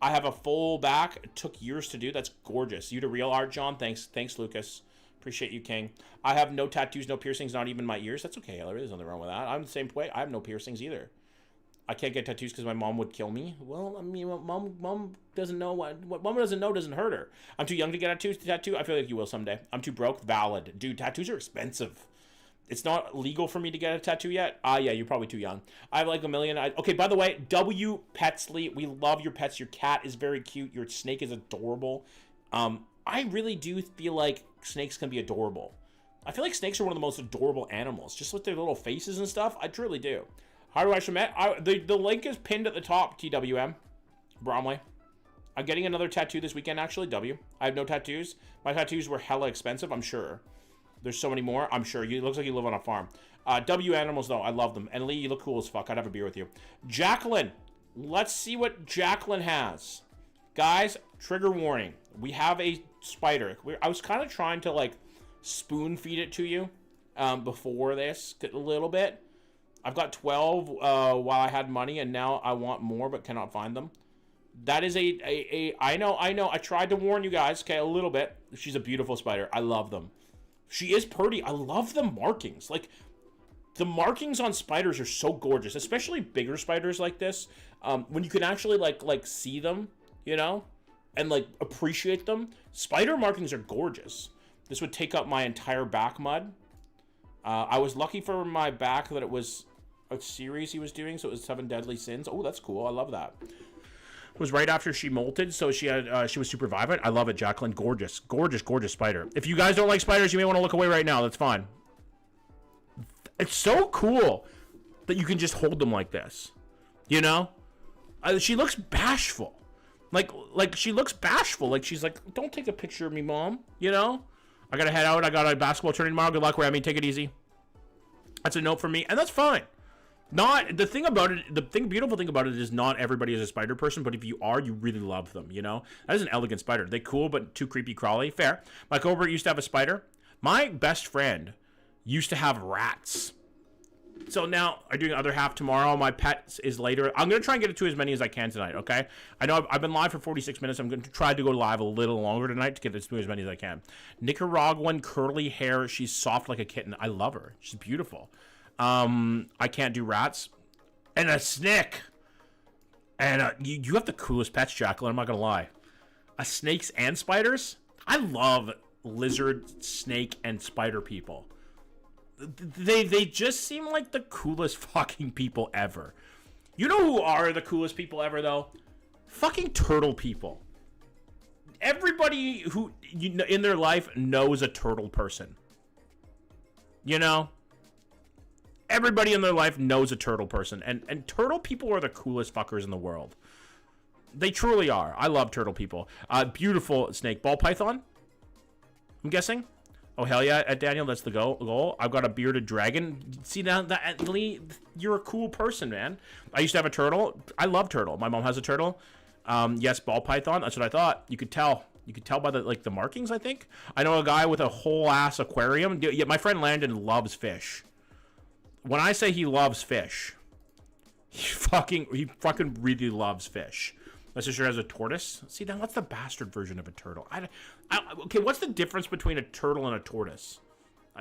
I have a full back. It took years to do. That's gorgeous. You to real art, John. Thanks, Lucas. Appreciate you, King. I have no tattoos, no piercings, not even my ears. That's okay, Hillary. There's nothing wrong with that. I'm the same way. I have no piercings either. I can't get tattoos because my mom would kill me. Well, I mean, mom doesn't know what mom doesn't know doesn't hurt her. I'm too young to get a tattoo. I feel like you will someday. I'm too broke. Valid. Dude, tattoos are expensive. It's not legal for me to get a tattoo yet. Yeah, you're probably too young. I have like a million. Okay, by the way, W. Petsley, we love your pets. Your cat is very cute. Your snake is adorable. I really do feel like snakes can be adorable. I feel like snakes are one of the most adorable animals, just with their little faces and stuff. I truly do. How do I submit? The link is pinned at the top, TWM. Bromley. I'm getting another tattoo this weekend, actually, W. I have no tattoos. My tattoos were hella expensive, I'm sure. There's so many more, I'm sure. It looks like you live on a farm. W animals, though, I love them. And Lee, you look cool as fuck. I'd have a beer with you. Jacqueline. Let's see what Jacqueline has. Guys, trigger warning. We have a spider. I was kind of trying to, like, spoon feed it to you before this a little bit. I've got 12 while I had money, and now I want more but cannot find them. That is I know. I tried to warn you guys, okay, a little bit. She's a beautiful spider. I love them. She is pretty. I love the markings. Like, the markings on spiders are so gorgeous, especially bigger spiders like this. When you can actually, like see them, you know, and, like, appreciate them. Spider markings are gorgeous. This would take up my entire back mud. I was lucky for my back that it was a series he was doing, so it was 7 Deadly Sins. Oh, that's cool. I love that. It was right after she molted, so she was super vibrant. I love it, Jacqueline. Gorgeous, gorgeous, gorgeous spider. If you guys don't like spiders, you may want to look away right now. That's fine. It's so cool that you can just hold them like this. You know? She looks bashful. Like she looks bashful. Like she's like, don't take a picture of me, Mom. You know? I gotta head out. I got a basketball tournament tomorrow. Good luck, Rami. Take it easy. That's a note from me, and that's fine. Not the thing about it. Beautiful thing about it is not everybody is a spider person, but if you are, you really love them. You know, that is an elegant spider. They cool, but too creepy crawly. Fair. My cohort used to have a spider. My best friend used to have rats. So now I'm doing the other half tomorrow. My pet is later. I'm gonna try and get it to as many as I can tonight. Okay. I know I've been live for 46 minutes. I'm gonna try to go live a little longer tonight to get it to as many as I can. Nicaraguan curly hair. She's soft like a kitten. I love her. She's beautiful. I can't do rats. And a snake. And you have the coolest pets, Jacqueline. I'm not gonna lie. Snakes and spiders. I love lizard, snake, and spider people. They just seem like the coolest fucking people ever. You know who are the coolest people ever, though? Fucking turtle people. Everybody who in their life knows a turtle person. You know? Everybody in their life knows a turtle person. And turtle people are the coolest fuckers in the world. They truly are. I love turtle people. Beautiful snake. Ball python? I'm guessing? Oh, hell yeah, Daniel, that's the goal. I've got a bearded dragon. See, that Lee, you're a cool person, man. I used to have a turtle. I love turtle. My mom has a turtle. Yes, ball python. That's what I thought. You could tell. You could tell by the markings, I think. I know a guy with a whole ass aquarium. Yeah, my friend Landon loves fish. When I say he loves fish, he fucking really loves fish. My sister has a tortoise. See, now what's the bastard version of a turtle? Okay, what's the difference between a turtle and a tortoise?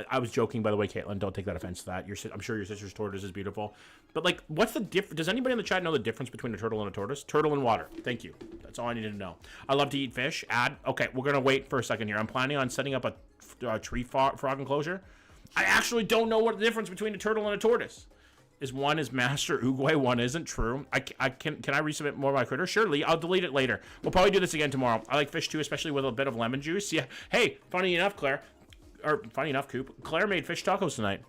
I was joking, by the way, Caitlin. Don't take that offense to that. I'm sure your sister's tortoise is beautiful. But, like, what's the difference? Does anybody in the chat know the difference between a turtle and a tortoise? Turtle and water. Thank you. That's all I needed to know. I love to eat fish. Okay, we're going to wait for a second here. I'm planning on setting up a tree frog enclosure. I actually don't know what the difference between a turtle and a tortoise is. One is Master Oogway, one isn't. True. Can I resubmit more of my critter? Surely. I'll delete it later. We'll probably do this again tomorrow. I like fish too, especially with a bit of lemon juice. Yeah. Hey, funny enough, Coop. Claire made fish tacos tonight.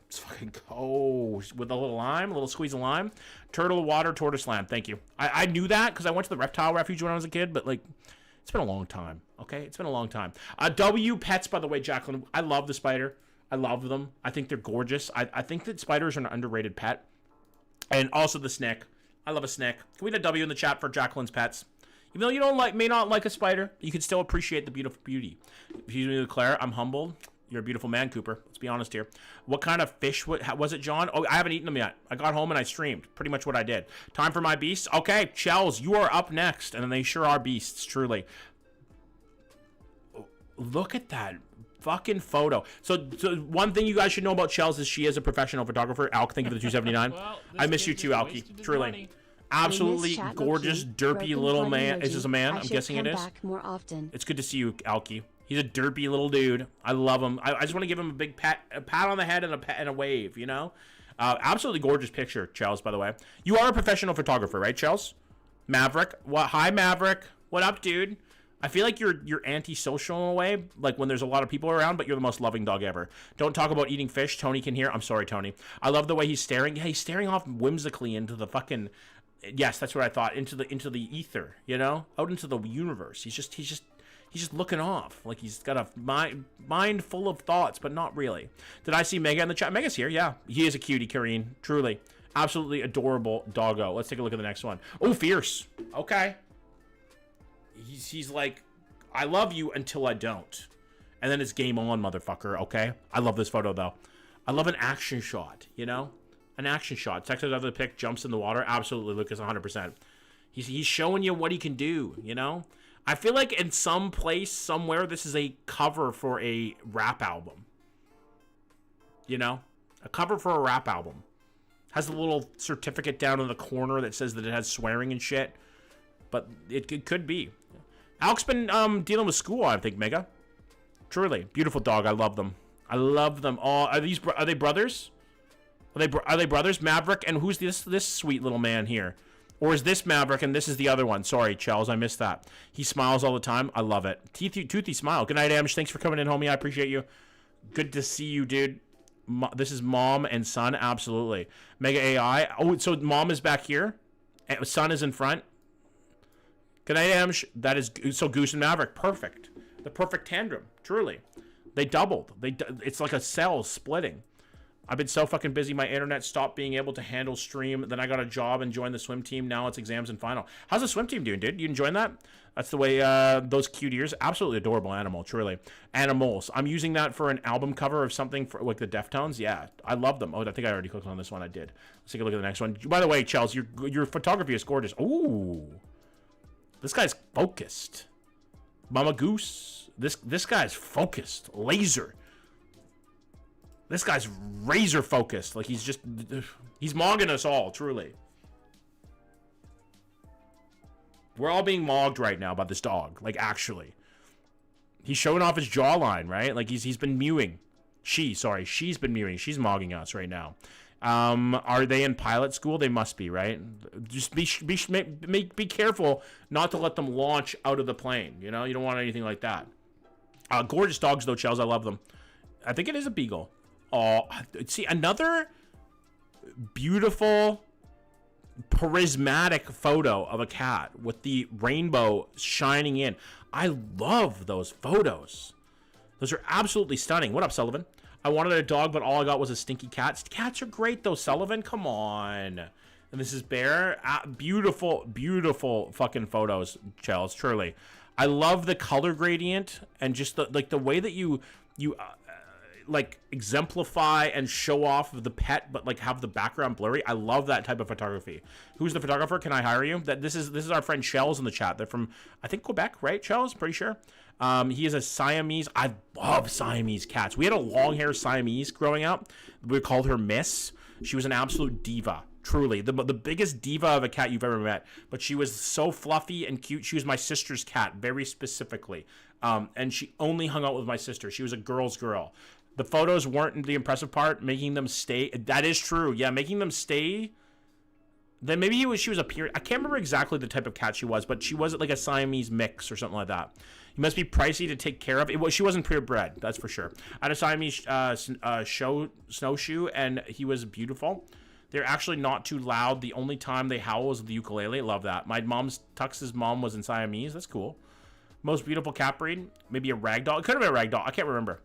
Let's fucking go with a little lime, a little squeeze of lime. Turtle, water, tortoise, lamb. Thank you. I knew that because I went to the reptile refuge when I was a kid, but like, it's been a long time. Okay, it's been a long time. W pets, by the way, Jacqueline. I love the spider. I love them. I think they're gorgeous. I think that spiders are an underrated pet. And also the snake. I love a snake. Can we get a W in the chat for Jacqueline's pets? Even though you may not like a spider, you can still appreciate the beautiful beauty. Excuse me, Claire. I'm humbled. You're a beautiful man, Cooper. Let's be honest here. What kind of fish was it, John? Oh, I haven't eaten them yet. I got home and I streamed. Pretty much what I did. Time for my beasts. Okay, Chels, you are up next. And they sure are beasts, truly. Oh, look at that fucking photo. So one thing you guys should know about Chels is she is a professional photographer. Alk, thank you for the 279. Well, I miss you too, Alki. Truly. Absolutely gorgeous, derpy little man. Is this a man? I'm guessing it is. More often. It's good to see you, Alki. He's a derpy little dude. I love him. I just want to give him a big pat on the head and a wave, you know? Absolutely gorgeous picture, Chels, by the way. You are a professional photographer, right, Chels? Maverick. What? Hi, Maverick. What up, dude? I feel like you're antisocial in a way, like when there's a lot of people around, but you're the most loving dog ever. Don't talk about eating fish. Tony can hear. I'm sorry, Tony. I love the way he's staring. Yeah, he's staring off whimsically into the fucking... Yes, that's what I thought. Into the ether, you know? Out into the universe. He's just looking off. Like he's got a mind full of thoughts, but not really. Did I see Mega in the chat? Mega's here, yeah. He is a cutie, Kareen. Truly. Absolutely adorable doggo. Let's take a look at the next one. Oh, fierce. Okay. He's like, I love you until I don't. And then it's game on, motherfucker, okay? I love this photo, though. I love an action shot, you know? An action shot. Texas out of the pic, jumps in the water. Absolutely, Lucas, 100%. He's showing you what he can do, you know? I feel like in some place, somewhere, this is a cover for a rap album. You know? A cover for a rap album. Has a little certificate down in the corner that says that it has swearing and shit. But it could be. Alex been dealing with school, I think, Mega. Truly. Beautiful dog. I love them. I love them all. Are they brothers? Are they brothers? Maverick, and who's this sweet little man here? Or is this Maverick and this is the other one? Sorry, Charles, I missed that. He smiles all the time. I love it. Toothy smile. Good night, Amsh. Thanks for coming in, homie. I appreciate you. Good to see you, dude. This is mom and son. Absolutely. Mega AI. Oh, so mom is back here. Son is in front. Good night, Amsh. That is so Goose and Maverick. Perfect. The perfect tandem. Truly. They doubled. It's like a cell splitting. I've been so fucking busy, my internet stopped being able to handle stream. Then I got a job and joined the swim team. Now it's exams and final. How's the swim team doing, dude? You enjoying that? That's the way those cute ears. Absolutely adorable animal, truly. Animals. I'm using that for an album cover of something for like the Deftones. Yeah, I love them. Oh, I think I already clicked on this one. I did. Let's take a look at the next one. By the way, Chels, your photography is gorgeous. Ooh. This guy's focused. Mama Goose. This guy's focused. Laser. This guy's razor focused. Like he's mogging us all, truly. We're all being mogged right now by this dog. Like actually. He's showing off his jawline, right? Like he's been mewing. She's been mewing. She's mogging us right now. Are they in pilot school? They must be, right? Just be careful not to let them launch out of the plane. You know, you don't want anything like that. Gorgeous dogs though, Chels. I love them. I think it is a beagle. Oh, see, another beautiful, charismatic photo of a cat with the rainbow shining in. I love those photos. Those are absolutely stunning. What up, Sullivan? I wanted a dog, but all I got was a stinky cat. Cats are great, though, Sullivan. Come on. And this is Bear. Beautiful, beautiful fucking photos, Chels, truly. I love the color gradient and just the way that you like exemplify and show off the pet, but like have the background blurry. I love that type of photography. Who's the photographer? Can I hire you? This is our friend Shells in the chat. They're from, I think, Quebec, right? Shells, pretty sure. He is a Siamese. I love Siamese cats. We had a long hair Siamese growing up. We called her Miss. She was an absolute diva. Truly, the biggest diva of a cat you've ever met. But she was so fluffy and cute. She was my sister's cat, very specifically. And she only hung out with my sister. She was a girl's girl. The photos weren't the impressive part. Making them stay. That is true. Yeah, making them stay. Then maybe she was a period. I can't remember exactly the type of cat she was, but she was like a Siamese mix or something like that. He must be pricey to take care of. She wasn't purebred, that's for sure. I had a Siamese snowshoe, and he was beautiful. They're actually not too loud. The only time they howl is with the ukulele. Love that. My Tux's mom was in Siamese. That's cool. Most beautiful cat breed. Maybe a ragdoll. It could have been a ragdoll. I can't remember.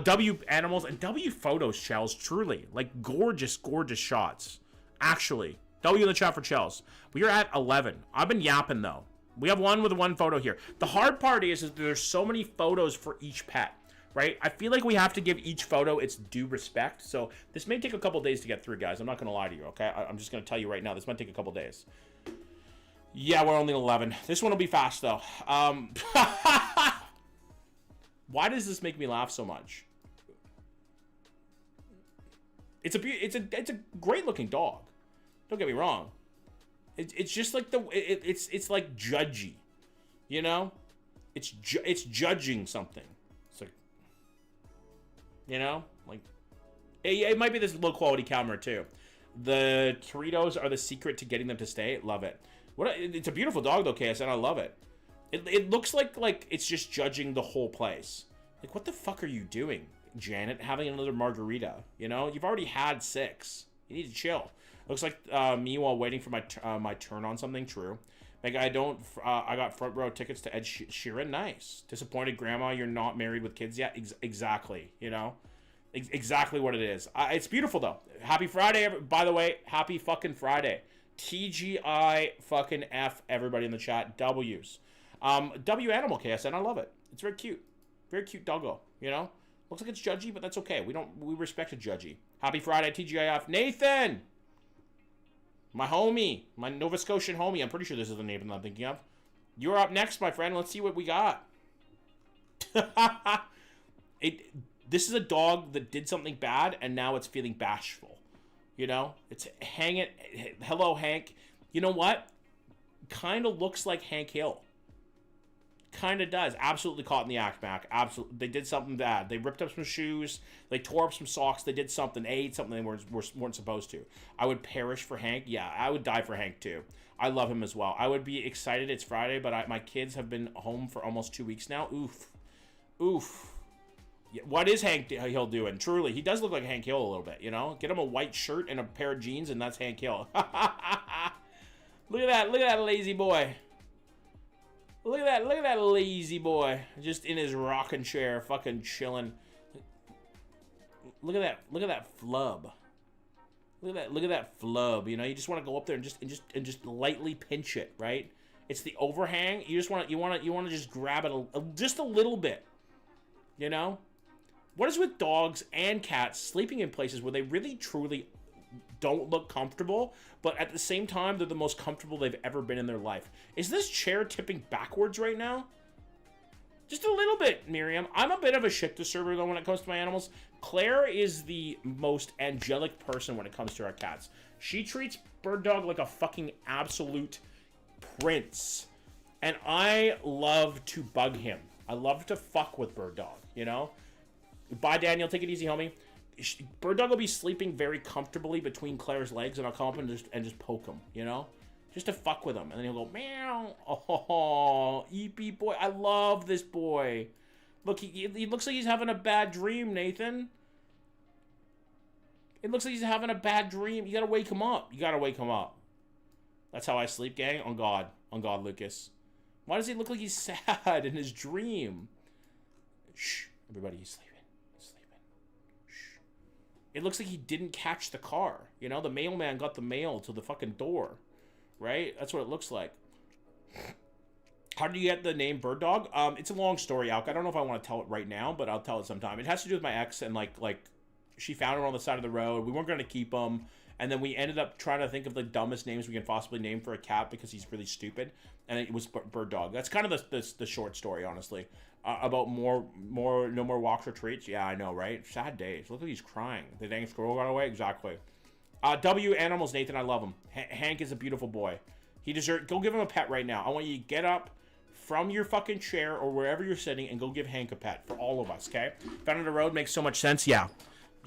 W animals and W photos, Chels. Truly. Like gorgeous, gorgeous shots. Actually. W in the chat for Chels. We are at 11. I've been yapping though. We have one with one photo here. The hard part is there's so many photos for each pet, right? I feel like we have to give each photo its due respect. So this may take a couple days to get through, guys. I'm not going to lie to you, okay? I'm just going to tell you right now. This might take a couple days. Yeah, we're only 11. This one will be fast, though. Why does this make me laugh so much? It's a great looking dog. Don't get me wrong. It's just like it's like judgy, you know. it's judging something. It's like, you know, like it might be this low quality camera too. The Toritos are the secret to getting them to stay. Love it. It's a beautiful dog though, KSN. I love it. It looks like it's just judging the whole place. Like, what the fuck are you doing, Janet? Having another margarita? You know, you've already had 6. You need to chill. Looks like me while waiting for my turn on something. True. Like, I got front row tickets to Ed Sheeran. Nice. Disappointed grandma you're not married with kids yet. Exactly. You know, exactly what it is. It's beautiful though. Happy Friday. By the way, happy fucking Friday. TGI fucking F everybody in the chat. W's. W Animal KSN. I love it. It's very cute. Very cute doggo. You know, looks like it's judgy, but that's okay. We respect a judgy. Happy Friday, TGIF. Nathan, my homie, my Nova Scotian homie. I'm pretty sure this is the name I'm thinking of. You're up next, my friend. Let's see what we got. This is a dog that did something bad, and now it's feeling bashful. You know, it's hello, Hank. You know what? Kind of looks like Hank Hill. Kind of does. Absolutely caught in the act, Mac. Absolutely. They did something bad. They ripped up some shoes. They tore up some socks. They did something. They ate something they weren't supposed to. I would perish for Hank. Yeah, I would die for Hank too. I love him as well. I would be excited it's Friday, but my kids have been home for almost 2 weeks now. Oof. Oof. Yeah, what is Hank Hill doing? Truly, he does look like Hank Hill a little bit, you know? Get him a white shirt and a pair of jeans, and that's Hank Hill. Look at that. Look at that lazy boy. Look at that lazy boy. Just in his rocking chair, fucking chilling. Look at that flub. Look at that flub. You know, you just want to go up there and just lightly pinch it, right? It's the overhang. You want to just grab it just a little bit. You know? What is with dogs and cats sleeping in places where they really truly don't look comfortable, but at the same time they're the most comfortable they've ever been in their life? Is this chair tipping backwards right now? Just a little bit, Miriam. I'm a bit of a shit disturber though when it comes to my animals. Claire is the most angelic person when it comes to our cats. She treats Bird Dog like a fucking absolute prince. And I love to bug him. I love to fuck with Bird Dog, you know? Bye, Daniel. Take it easy, homie. Bird Dog will be sleeping very comfortably between Claire's legs, and I'll come up and just poke him, you know? Just to fuck with him. And then he'll go, meow. Oh, EP boy. I love this boy. Look, he looks like he's having a bad dream, Nathan. It looks like he's having a bad dream. You gotta wake him up. You gotta wake him up. That's how I sleep, gang. On God. On God, Lucas. Why does he look like he's sad in his dream? Shh. Everybody, he's sleeping. He's sleeping. Shh. It looks like he didn't catch the car. You know, the mailman got the mail to the fucking door. Right? That's what it looks like. How did you get the name Bird Dog? It's a long story, Alk. I don't know if I want to tell it right now, but I'll tell it sometime. It has to do with my ex, and like she found him on the side of the road. We weren't going to keep him, and then we ended up trying to think of the dumbest names we can possibly name for a cat because he's really stupid, and it was Bird Dog. That's kind of the short story, honestly. About no more walks or treats. Yeah, I know, right? Sad days. Look at he's crying. The dang squirrel got away. Exactly. W Animals, Nathan. I love him. Hank is a beautiful boy. He deserves. Go give him a pet right now. I want you to get up from your fucking chair or wherever you're sitting and go give Hank a pet for all of us. Okay? Found on the road makes so much sense. Yeah.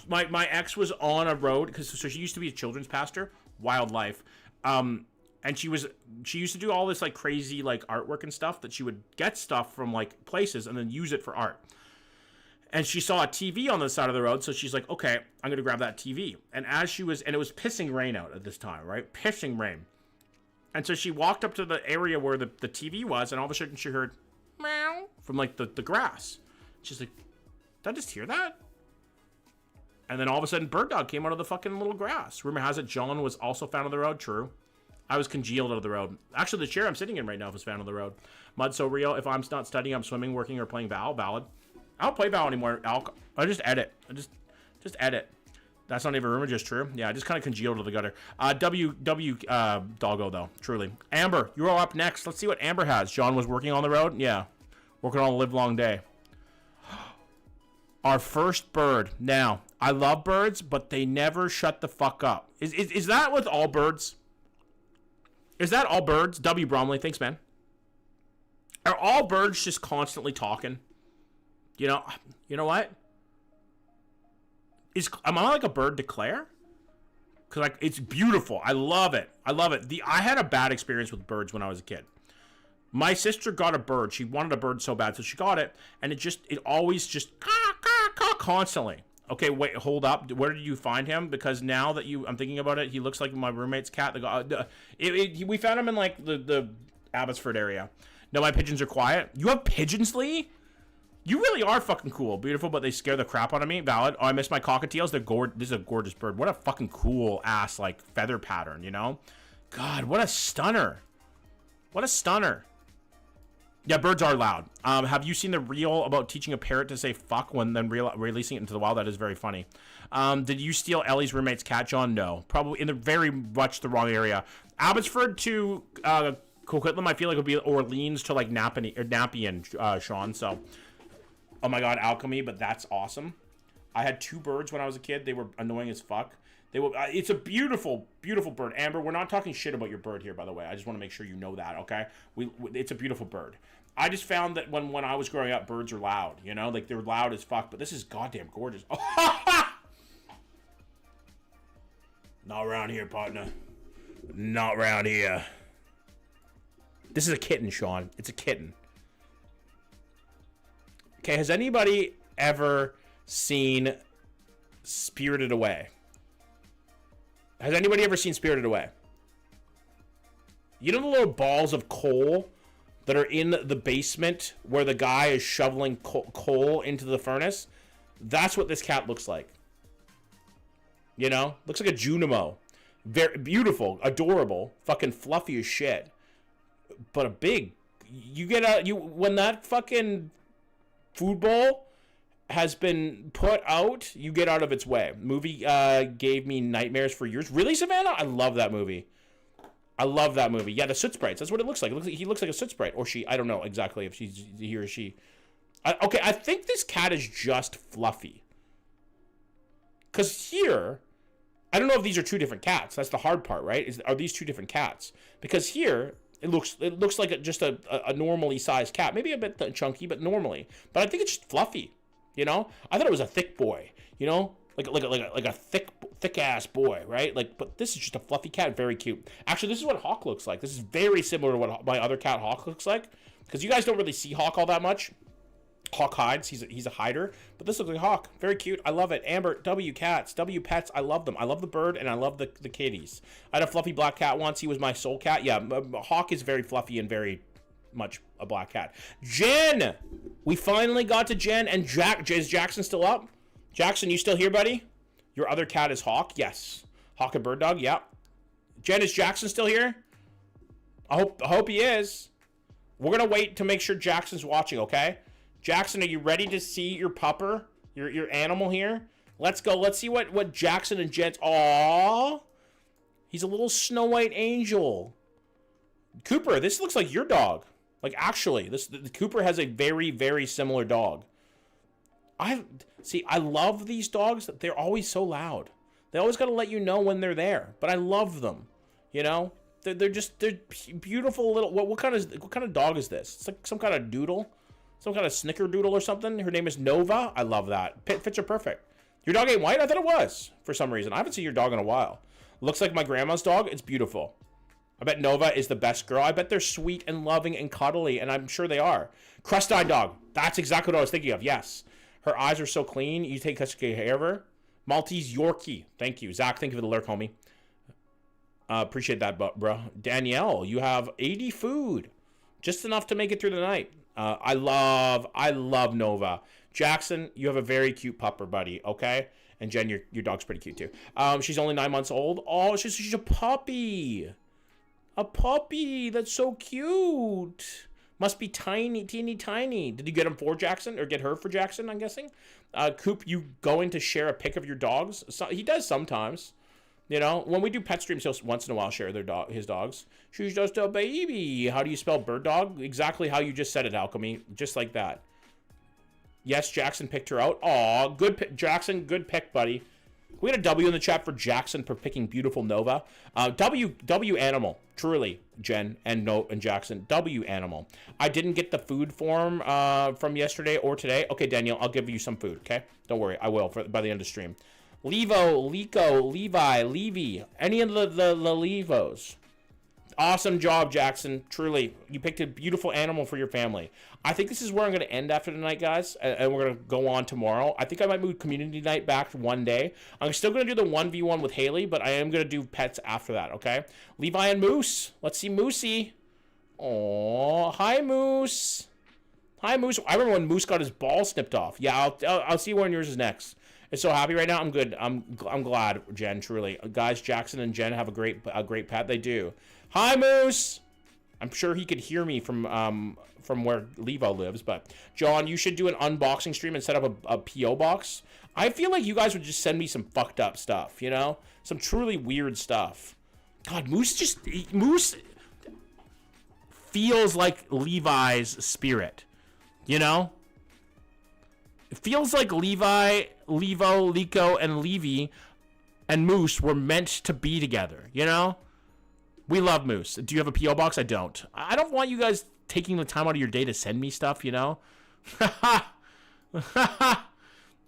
My ex was on a road so she used to be a children's pastor, wildlife. And she used to do all this like crazy like artwork and stuff that she would get stuff from like places and then use it for art. And she saw a TV on the side of the road, so she's like, okay, I'm going to grab that TV. And it was pissing rain out at this time, right? Pissing rain. And so she walked up to the area where the TV was, and all of a sudden she heard, meow, from like the grass. She's like, did I just hear that? And then all of a sudden, Bird Dog came out of the fucking little grass. Rumor has it John was also found on the road. True. I was congealed out of the road. Actually, the chair I'm sitting in right now was found on the road. Mud so real. If I'm not studying, I'm swimming, working, or playing Val. Valid. I don't play Val anymore. I just edit. I just edit. That's not even rumor, just true. Yeah, I just kind of congealed to the gutter. Doggo, though. Truly. Amber, you're all up next. Let's see what Amber has. John was working on the road? Yeah. Working on a live long day. Our first bird. Now, I love birds, but they never shut the fuck up. Is that with all birds? Is that all birds? W. Bromley, thanks, man. Are all birds just constantly talking? You know what? Am I like a bird declare? Cause like it's beautiful. I love it. I love it. I had a bad experience with birds when I was a kid. My sister got a bird. She wanted a bird so bad, so she got it, and it always just caw constantly. Okay, wait, hold up. Where did you find him? Because now that I'm thinking about it, he looks like my roommate's cat. We found him in like the Abbotsford area. No, my pigeons are quiet. You have pigeons, Lee? You really are fucking cool. Beautiful, but they scare the crap out of me. Valid. Oh, I miss my cockatiels. This is a gorgeous bird. What a fucking cool ass, like, feather pattern, you know? God, what a stunner. What a stunner. Yeah, birds are loud. Have you seen the reel about teaching a parrot to say fuck when then releasing it into the wild? That is very funny. Did you steal Ellie's roommate's cat, John? No. Probably in the very much the wrong area. Abbotsford to Coquitlam, I feel like would be Orleans to like Napian, Sean. So, oh my god, alchemy, but that's awesome. I had 2 birds when I was a kid. They were annoying as fuck. It's a beautiful, beautiful bird. Amber, we're not talking shit about your bird here, by the way. I just want to make sure you know that, okay? It's a beautiful bird. I just found that when I was growing up, birds are loud, you know? Like, they're loud as fuck, but this is goddamn gorgeous. Not around here, partner. Not around here. This is a kitten, Sean. It's a kitten. Okay, has anybody ever seen Spirited Away? Has anybody ever seen Spirited Away? You know the little balls of coal that are in the basement where the guy is shoveling coal into the furnace? That's what this cat looks like. You know? Looks like a Junimo. Very beautiful, adorable, fucking fluffy as shit. But a big... when that fucking food bowl has been put out, you get out of its way. Movie gave me nightmares for years. Really, Savannah? I love that movie. I love that movie. Yeah, the Soot Sprites. That's what it looks like. He looks like a Soot Sprite. Or she. I don't know exactly if she's he or she. Okay, I think this cat is just fluffy. Because here, I don't know if these are 2 different cats. That's the hard part, right? Are these 2 different cats? Because here, it looks like just a normally sized cat. Maybe a bit chunky, but normally. But I think it's just fluffy. You know, I thought it was a thick boy. You know, like a thick ass boy, right? Like, but this is just a fluffy cat, very cute. Actually, this is what Hawk looks like. This is very similar to what my other cat Hawk looks like, because you guys don't really see Hawk all that much. Hawk hides. He's a hider, but this looks like Hawk. Very cute. I love it. Amber, W cats, W pets. I love them. I love the bird and I love the kitties. I had a fluffy black cat once. He was my soul cat. Yeah, Hawk is very fluffy and very much a black cat. Jen, we finally got to Jen and Jack. Is Jackson still up? Jackson, you still here, buddy? Your other cat is Hawk. Yes, Hawk and Bird Dog. Yeah. Jen, is Jackson still here? I hope he is. We're gonna wait to make sure Jackson's watching. Okay, Jackson, are you ready to see your pupper, your animal here? Let's go. Let's see what Jackson and Jen's. Aww, he's a little Snow White angel. Cooper, this looks like your dog. Like, actually, the Cooper has a very, very similar dog. I love these dogs. They're always so loud. They always got to let you know when they're there. But I love them. You know, they're beautiful little. What kind of dog is this? It's like some kind of doodle, some kind of snickerdoodle or something. Her name is Nova. I love that. Fits are perfect. Your dog ain't white? I thought it was for some reason. I haven't seen your dog in a while. Looks like my grandma's dog. It's beautiful. I bet Nova is the best girl. I bet they're sweet and loving and cuddly, and I'm sure they are. Crust-eyed dog. That's exactly what I was thinking of. Yes. Her eyes are so clean. You take such good care of her. Maltese Yorkie. Thank you. Zach, thank you for the lurk, homie. Appreciate that, bro. Danielle, you have 80 food. Just enough to make it through the night. I love Nova. Jackson, you have a very cute pupper, buddy, okay? And Jen, your dog's pretty cute, too. She's only 9 months old. Oh, she's a puppy. A puppy. That's so cute. Must be tiny, teeny tiny. Did you get him for Jackson or get her for Jackson, I'm guessing? Coop, you going to share a pic of your dogs? So, he does sometimes. You know, when we do pet streams, he'll once in a while share his dogs. She's just a baby. How do you spell bird dog? Exactly how you just said it, Alchemy. Just like that. Yes, Jackson picked her out. Aw, good pick. Jackson, good pick, buddy. We got a W in the chat for Jackson for picking beautiful Nova. W animal, truly, Jen and Jackson. W animal. I didn't get the food form from yesterday or today. Okay, Daniel, I'll give you some food. Okay, don't worry, I will by the end of the stream. Levo, Lico, Levi, Levy, any of the Levos. Awesome job, Jackson. Truly, you picked a beautiful animal for your family. I think this is where I'm going to end after tonight, guys, and we're going to go on tomorrow. I think I might move community night back one day. I'm still going to do the 1v1 with Haley, but I am going to do pets after that, okay? Levi and Moose. Let's see Moosey. Aw, hi, Moose. Hi, Moose. I remember when Moose got his ball snipped off. Yeah, I'll see when yours is next. I'm so happy right now. I'm good. I'm glad, Jen, truly. Guys, Jackson and Jen have a great pet. They do. Hi, Moose. I'm sure he could hear me from where Levo lives, but John, you should do an unboxing stream and set up a PO box. I feel like you guys would just send me some fucked up stuff, you know? Some truly weird stuff. God, Moose feels like Levi's spirit, you know? It feels like Levi, Levo, Lico, and Levy and Moose were meant to be together, you know? We love Moose. Do you have a P.O. box? I don't. I don't want you guys taking the time out of your day to send me stuff, you know? I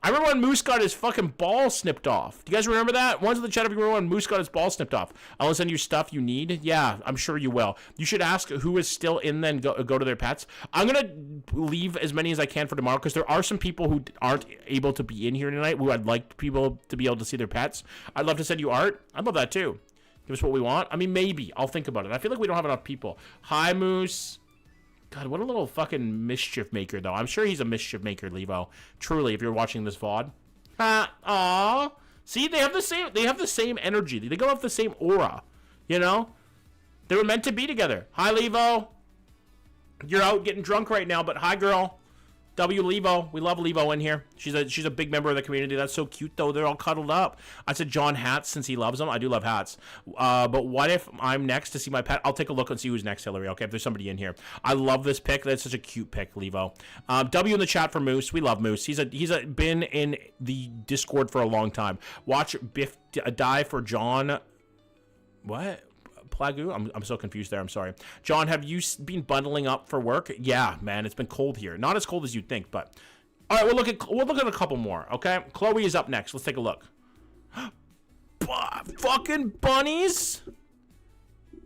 remember when Moose got his fucking ball snipped off. Do you guys remember that? Ones in the chat if you remember when Moose got his ball snipped off. I'll send you stuff you need. Yeah, I'm sure you will. You should ask who is still in, then go to their pets. I'm going to leave as many as I can for tomorrow because there are some people who aren't able to be in here tonight who I'd like people to be able to see their pets. I'd love to send you art. I'd love that too. Give us what we want. I mean, maybe. I'll think about it. I feel like we don't have enough people. Hi, Moose. God, what a little fucking mischief maker, though. I'm sure he's a mischief maker, Levo. Truly, if you're watching this VOD. Aw. See, they have the same energy. They go off the same aura. You know? They were meant to be together. Hi, Levo. You're out getting drunk right now, but hi, girl. W Levo. We love Levo in here. She's a big member of the community. That's so cute, though. They're all cuddled up. I said John hats since he loves them. I do love hats. But what if I'm next to see my pet? I'll take a look and see who's next, Hillary. Okay, if there's somebody in here. I love this pick. That's such a cute pick, Levo. W in the chat for Moose. We love Moose. He's been in the Discord for a long time. Watch Biff die for John. What? Plagu? I'm so confused there. I'm sorry. John, have you been bundling up for work? Yeah, man, it's been cold here. Not as cold as you'd think, but all right. We'll look at a couple more. Okay, Chloe is up next. Let's take a look. Fucking bunnies,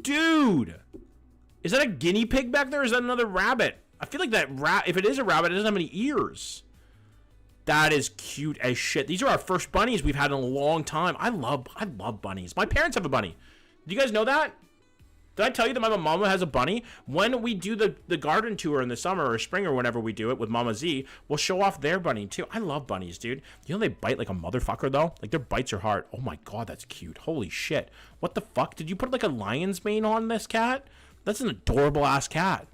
dude. Is that a guinea pig back there? Or is that another rabbit? I feel like that if it is a rabbit, it doesn't have any ears. That is cute as shit. These are our first bunnies we've had in a long time. I love bunnies. My parents have a bunny. Do you guys know that? Did I tell you that my mama has a bunny? When we do the garden tour in the summer or spring or whenever we do it with Mama Z, we'll show off their bunny too. I love bunnies, dude. You know they bite like a motherfucker though? Like their bites are hard. Oh my god, that's cute. Holy shit. What the fuck? Did you put like a lion's mane on this cat? That's an adorable ass cat.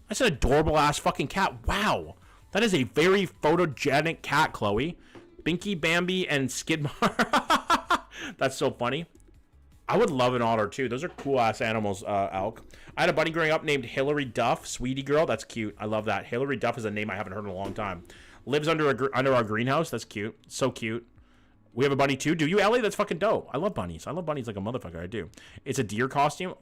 That's an adorable ass fucking cat. Wow. That is a very photogenic cat, Chloe. Binky, Bambi, and Skidmar. That's so funny. I would love an otter too. Those are cool ass animals, Alk. I had a bunny growing up named Hillary Duff, sweetie girl. That's cute. I love that. Hillary Duff is a name I haven't heard in a long time. Lives under our greenhouse. That's cute. So cute. We have a bunny too. Do you, Ellie? That's fucking dope. I love bunnies. I love bunnies like a motherfucker. I do. It's a deer costume.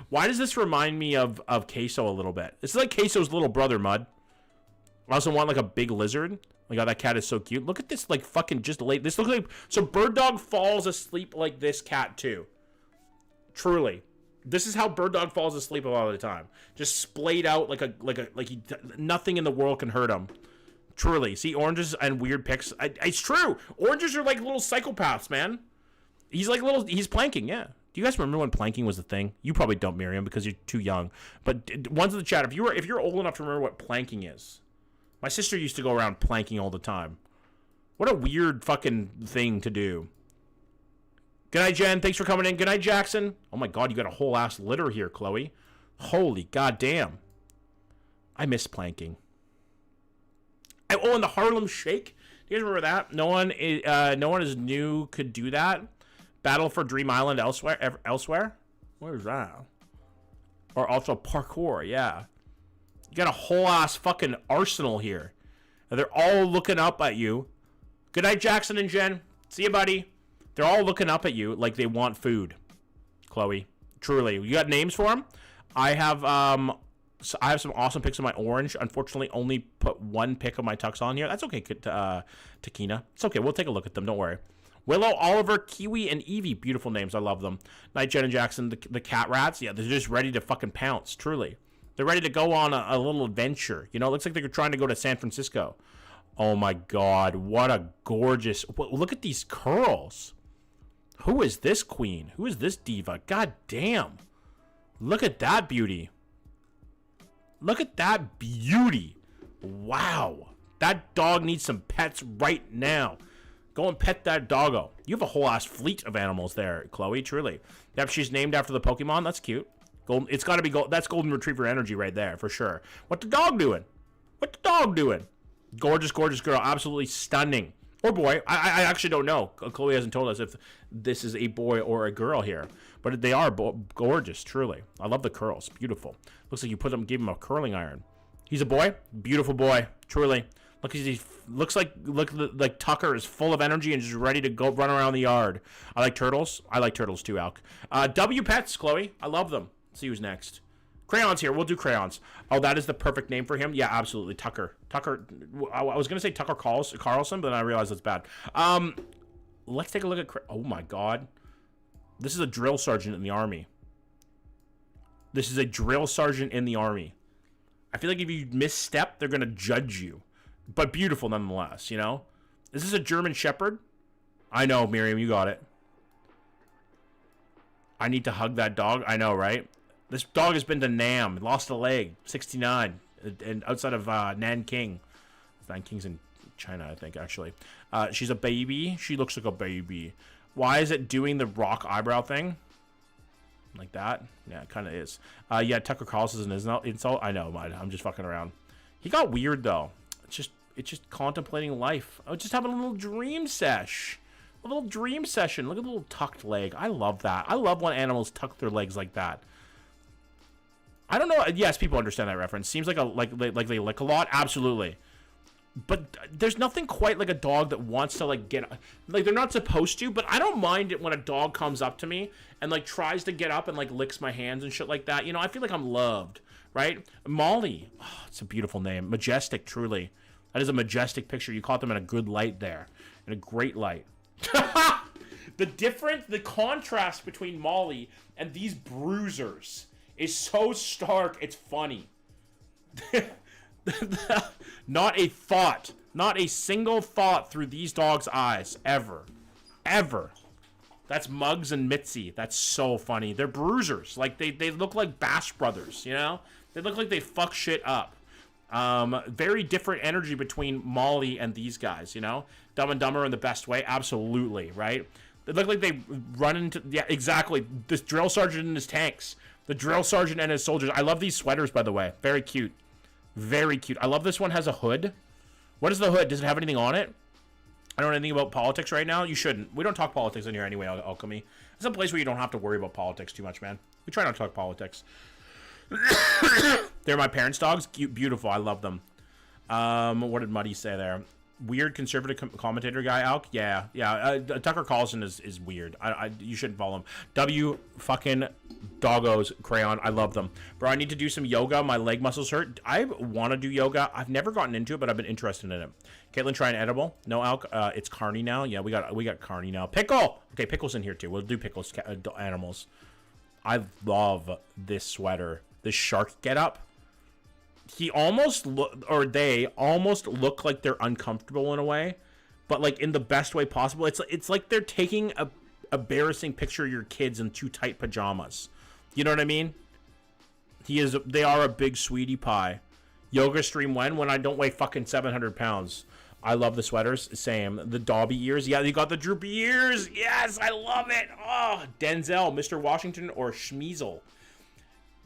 Why does this remind me of Queso a little bit? This is like Queso's little brother, Mud. I also want like a big lizard. Like, oh, that cat is so cute. Look at this, like, fucking just late. This looks like... So, Bird Dog falls asleep like this cat, too. Truly. This is how Bird Dog falls asleep a lot of the time. Just splayed out nothing in the world can hurt him. Truly. See, oranges and weird picks. It's true. Oranges are like little psychopaths, man. He's like he's planking, yeah. Do you guys remember when planking was a thing? You probably don't, Miriam, because you're too young. But ones in the chat, if you're old enough to remember what planking is... My sister used to go around planking all the time. What a weird fucking thing to do. Good night, Jen. Thanks for coming in. Good night, Jackson. Oh my god, you got a whole ass litter here, Chloe. Holy goddamn. I miss planking. Oh, and the Harlem Shake. Do you guys remember that? No one is new could do that. Battle for Dream Island elsewhere? Where is that? Or also parkour, yeah. You got a whole ass fucking arsenal here. And they're all looking up at you. Good night, Jackson and Jen. See you, buddy. They're all looking up at you like they want food. Chloe, truly. You got names for them? I have some awesome pics of my orange. Unfortunately, only put one pic of my tux on here. That's okay, Takina. It's okay. We'll take a look at them. Don't worry. Willow, Oliver, Kiwi, and Evie. Beautiful names. I love them. Night, Jen and Jackson, the cat rats. Yeah, they're just ready to fucking pounce. Truly. They're ready to go on a little adventure. You know, it looks like they're trying to go to San Francisco. Oh, my God. What a gorgeous... Look at these curls. Who is this queen? Who is this diva? God damn. Look at that beauty. Look at that beauty. Wow. That dog needs some pets right now. Go and pet that doggo. You have a whole ass fleet of animals there, Chloe, truly. Yep, she's named after the Pokemon. That's cute. It's got to be gold. That's golden retriever energy right there, for sure. What the dog doing? What the dog doing? Gorgeous, gorgeous girl. Absolutely stunning. Or boy. I actually don't know. Chloe hasn't told us if this is a boy or a girl here. But they are gorgeous, truly. I love the curls. Beautiful. Looks like you gave him a curling iron. He's a boy. Beautiful boy. Truly. Looks like Tucker is full of energy and just ready to go run around the yard. I like turtles. I like turtles too, Alk. W Pets, Chloe. I love them. Let's see who's next. Crayons here. We'll do crayons. Oh, that is the perfect name for him. Yeah, absolutely. Tucker. I was going to say Tucker Carlson, but then I realized that's bad. Let's take a look at... Oh, my God. This is a drill sergeant in the Army. This is a drill sergeant in the Army. I feel like if you misstep, they're going to judge you. But beautiful nonetheless, you know? Is this a German Shepherd? I know, Miriam. You got it. I need to hug that dog. I know, right? This dog has been to Nam, lost a leg, 69, and outside of Nanking. Nanking's in China, I think, actually. She's a baby. She looks like a baby. Why is it doing the rock eyebrow thing? Like that? Yeah, it kind of is. Yeah, Tucker Carlson is an insult. I know, I'm just fucking around. He got weird, though. It's just contemplating life. I was just having a little dream sesh. A little dream session. Look at the little tucked leg. I love that. I love when animals tuck their legs like that. I don't know. Yes, people understand that reference. Seems like they lick a lot. Absolutely. But there's nothing quite like a dog that wants to get like they're not supposed to. But I don't mind it when a dog comes up to me and tries to get up and licks my hands and shit like that. You know, I feel like I'm loved, right? Molly. Oh, it's a beautiful name. Majestic, truly. That is a majestic picture. You caught them in a good light there, in a great light. The contrast between Molly and these bruisers is so stark, it's funny. Not a thought, not a single thought through these dogs' eyes, ever. That's Muggs and Mitzi. That's so funny. They're bruisers. They look like Bash Brothers, you know? They look like they fuck shit up. Very different energy between Molly and these guys, you know? Dumb and Dumber in the best way, absolutely, right? They look like they run into... Yeah, exactly. This drill sergeant and his tanks. The drill sergeant and his soldiers. I love these sweaters, by the way. Very cute. Very cute. I love this one has a hood. What is the hood? Does it have anything on it? I don't know anything about politics right now. You shouldn't. We don't talk politics in here anyway, Alchemy. It's a place where you don't have to worry about politics too much, man. We try not to talk politics. They're my parents' dogs. Cute, beautiful. I love them. What did Muddy say there? Weird conservative commentator guy, Alk? Yeah. Tucker Carlson is weird. You shouldn't follow him. W fucking doggos crayon. I love them. Bro, I need to do some yoga. My leg muscles hurt. I want to do yoga. I've never gotten into it, but I've been interested in it. Caitlin, try an edible. No, Alk. It's Carney now. Yeah, we got Carney now. Pickle! Okay, Pickle's in here too. We'll do Pickle's animals. I love this sweater. This shark getup. They almost look like they're uncomfortable in a way, but in the best way possible. It's like they're taking a embarrassing picture of your kids in too tight pajamas. You know what I mean? They are a big sweetie pie. Yoga stream when I don't weigh fucking 700 pounds. I love the sweaters. Same. The Dobby ears. Yeah, you got the droopy ears. Yes, I love it. Oh, Denzel, Mr. Washington, or Schmeezel.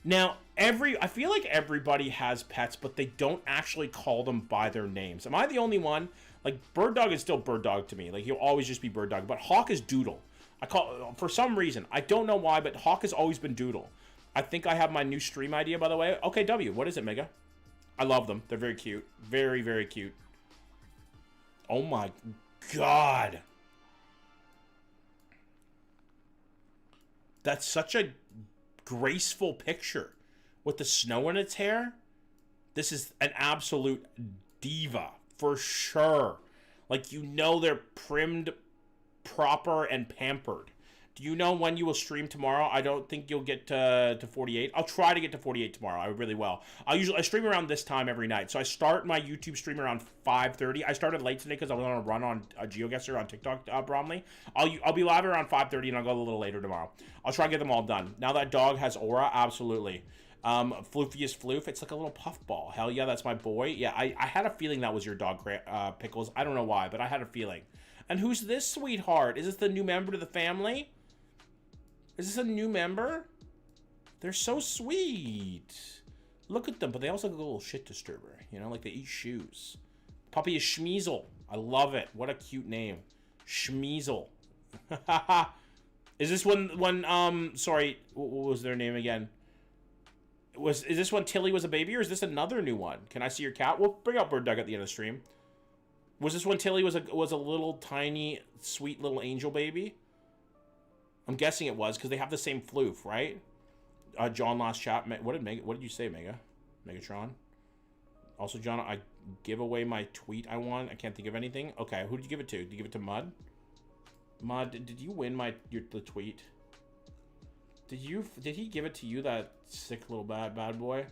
Now, I feel like everybody has pets, but they don't actually call them by their names. Am I the only one? Bird Dog is still Bird Dog to me. He'll always just be Bird Dog. But Hawk is Doodle. For some reason. I don't know why, but Hawk has always been Doodle. I think I have my new stream idea, by the way. Okay, W. What is it, Mega? I love them. They're very cute. Very, very cute. Oh, my God. That's such a graceful picture with the snow in its hair. This is an absolute diva for sure. Like, you know, they're primed, proper, and pampered. Do you know when you will stream tomorrow? I don't think you'll get to 48. I'll try to get to 48 tomorrow. I really will. I stream around this time every night. So I start my YouTube stream around 5:30. I started late today because I was on a run on GeoGuessr on TikTok, Bromley. I'll be live around 5:30 and I'll go a little later tomorrow. I'll try to get them all done. Now that dog has aura, absolutely. Floofiest Floof. It's like a little puffball. Hell yeah, that's my boy. Yeah, I had a feeling that was your dog, Pickles. I don't know why, but I had a feeling. And who's this sweetheart? Is this the new member to the family? Is this a new member? They're so sweet. Look at them, but they also look a little shit disturber. You know, like they eat shoes. Puppy is Schmeezel. I love it. What a cute name. Schmeezel. Is this one, sorry, what was their name again? Is this when Tilly was a baby, or is this another new one? Can I see your cat? We'll bring up Bird Dog at the end of the stream. Was this when Tilly was a little tiny, sweet little angel baby? I'm guessing it was, because they have the same floof, right? John last chat. What did you say, Megatron? Also, John, I give away my tweet I won. I can't think of anything. Okay, who did you give it to? Did you give it to Mud? Mud, did you win the tweet? Did he give it to you, that sick little bad boy?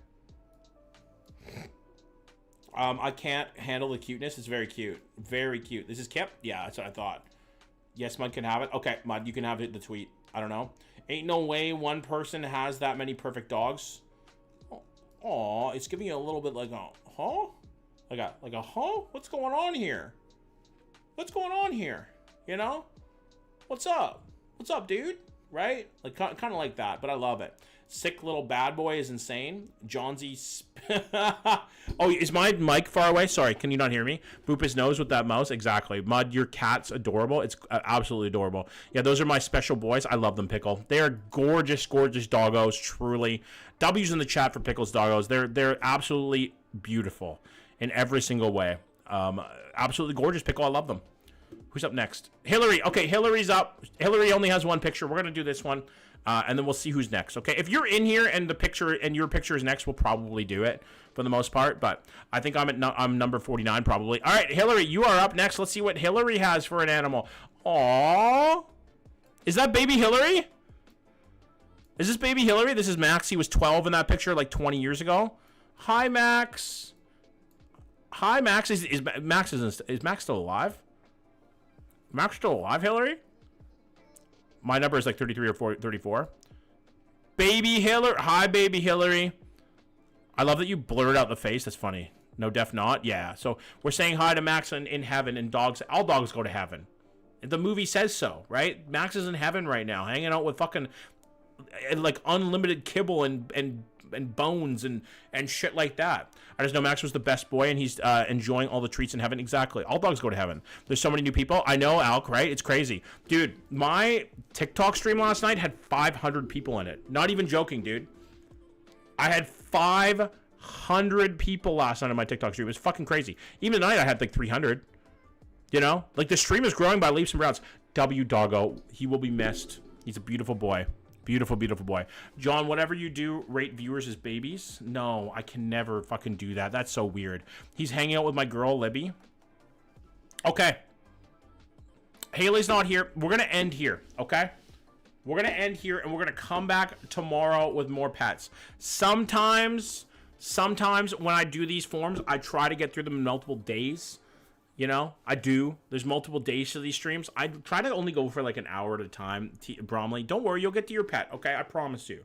I can't handle the cuteness. It's very cute. Very cute. This is Kip? Yeah, that's what I thought. Yes, Mud can have it. Okay, Mud, you can have it, the tweet. I don't know. Ain't no way one person has that many perfect dogs. Aw, it's giving you a little bit like a, huh? Like a, huh? What's going on here? What's going on here? You know? What's up? What's up, dude? Right? Like, kind of like that, but I love it. Sick little bad boy is insane. Johnsy. Oh, is my mic far away? Sorry, can you not hear me? Boop his nose with that mouse. Exactly. Mud, your cat's adorable. It's absolutely adorable. Yeah, those are my special boys. I love them, Pickle. They are gorgeous, gorgeous doggos, truly. W's in the chat for Pickle's doggos. They're absolutely beautiful in every single way. Absolutely gorgeous, Pickle. I love them. Who's up next? Hillary. Okay, Hillary's up. Hillary only has one picture. We're going to do this one. And then we'll see who's next. Okay, if you're in here and your picture is next, we'll probably do it for the most part. But I think I'm number 49 probably. All right, Hillary, you are up next. Let's see what Hillary has for an animal. Aww, is that baby Hillary? Is this baby Hillary? This is Max. He was 12 in that picture like 20 years ago. Hi, Max. Hi, Max. Is Max still alive? Max still alive, Hillary? My number is like 33 or 34. Baby Hillary. Hi, baby Hillary. I love that you blurred out the face. That's funny. No, def not. Yeah. So we're saying hi to Max in heaven, and all dogs go to heaven. The movie says so, right? Max is in heaven right now, hanging out with fucking like unlimited kibble and bones and shit like that. I just know Max was the best boy, and he's enjoying all the treats in heaven. Exactly. All dogs go to heaven. There's so many new people. I know, Alk, right? It's crazy. Dude, my TikTok stream last night had 500 people in it. Not even joking, dude. I had 500 people last night on my TikTok stream. It was fucking crazy. Even tonight I had like 300. You know? Like, the stream is growing by leaps and bounds. W Doggo, he will be missed. He's a beautiful boy. Beautiful, beautiful boy. John, whatever you do, rate viewers as babies? No, I can never fucking do that. That's so weird. He's hanging out with my girl, Libby. Okay. Haley's not here. We're going to end here, okay? We're going to end here, and we're going to come back tomorrow with more pets. Sometimes when I do these forms, I try to get through them in multiple days. You know, I do. There's multiple days to these streams. I try to only go for like an hour at a time. Bromley, don't worry, you'll get to your pet, okay? I promise you.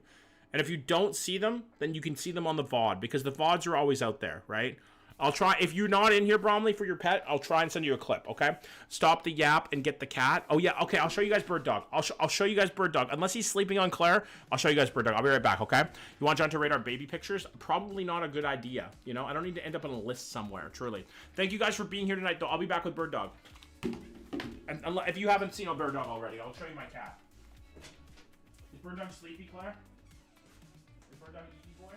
And if you don't see them, then you can see them on the VOD, because the VODs are always out there, right? I'll try, if you're not in here, Bromley, for your pet, I'll try and send you a clip, okay? Stop the yap and get the cat. Oh, yeah, okay, I'll show you guys Bird Dog. I'll show you guys Bird Dog. Unless he's sleeping on Claire, I'll show you guys Bird Dog. I'll be right back, okay? You want John to rate our baby pictures? Probably not a good idea, you know? I don't need to end up on a list somewhere, truly. Thank you guys for being here tonight, though. I'll be back with Bird Dog. And if you haven't seen a Bird Dog already, I'll show you my cat. Is Bird Dog sleepy, Claire? Is Bird Dog an easy boy?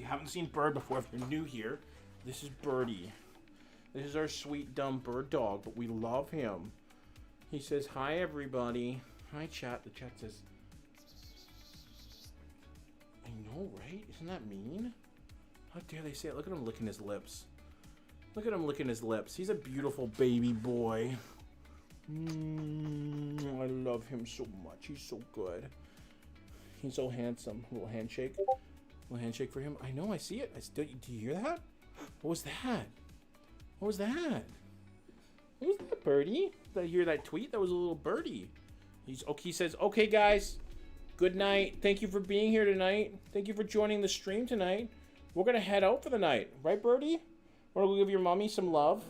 you haven't seen Bird before, if you're new here, this is Birdie. This is our sweet, dumb bird dog, but we love him. He says, hi, everybody. Hi, chat. The chat says, I know, right? Isn't that mean? How dare they say it? Look at him licking his lips. Look at him licking his lips. He's a beautiful baby boy. I love him so much. He's so good. He's so handsome. A little handshake. A little handshake for him. I know, I see it. Do you hear that? What was that? What was that? What was that, Birdie? Did I hear that tweet? That was a little birdie. He's okay. He says, okay, guys. Good night. Thank you for being here tonight. Thank you for joining the stream tonight. We're going to head out for the night. Right, Birdie? We're going to give your mommy some love.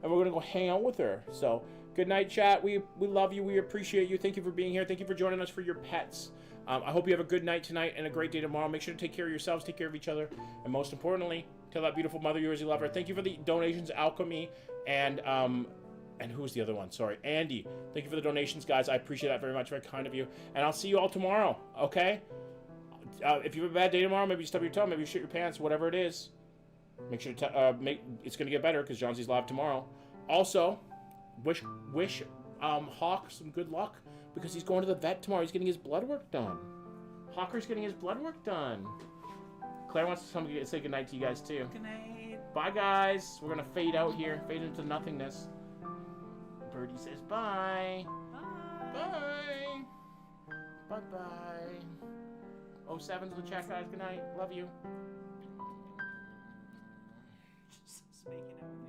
And we're going to go hang out with her. So, good night, chat. We love you. We appreciate you. Thank you for being here. Thank you for joining us for your pets. I hope you have a good night tonight and a great day tomorrow. Make sure to take care of yourselves, take care of each other, and most importantly, tell that beautiful mother yours you love her. Thank you for the donations, Alchemy, and who was the other one? Sorry, Andy. Thank you for the donations, guys. I appreciate that very much. Very kind of you. And I'll see you all tomorrow, okay? If you have a bad day tomorrow, maybe you stub your toe, maybe you shit your pants, whatever it is. Make sure to it's going to get better because John C's live tomorrow. Also, wish Hawk some good luck because he's going to the vet tomorrow. He's getting his blood work done. Hawker's getting his blood work done. Claire wants to come say goodnight to you guys too. Good night. Bye, guys. We're going to fade out here. Fade into nothingness. Birdie says bye. Bye. Bye. Bye-bye. 07's the chat, guys. Good night. Love you. Just making out with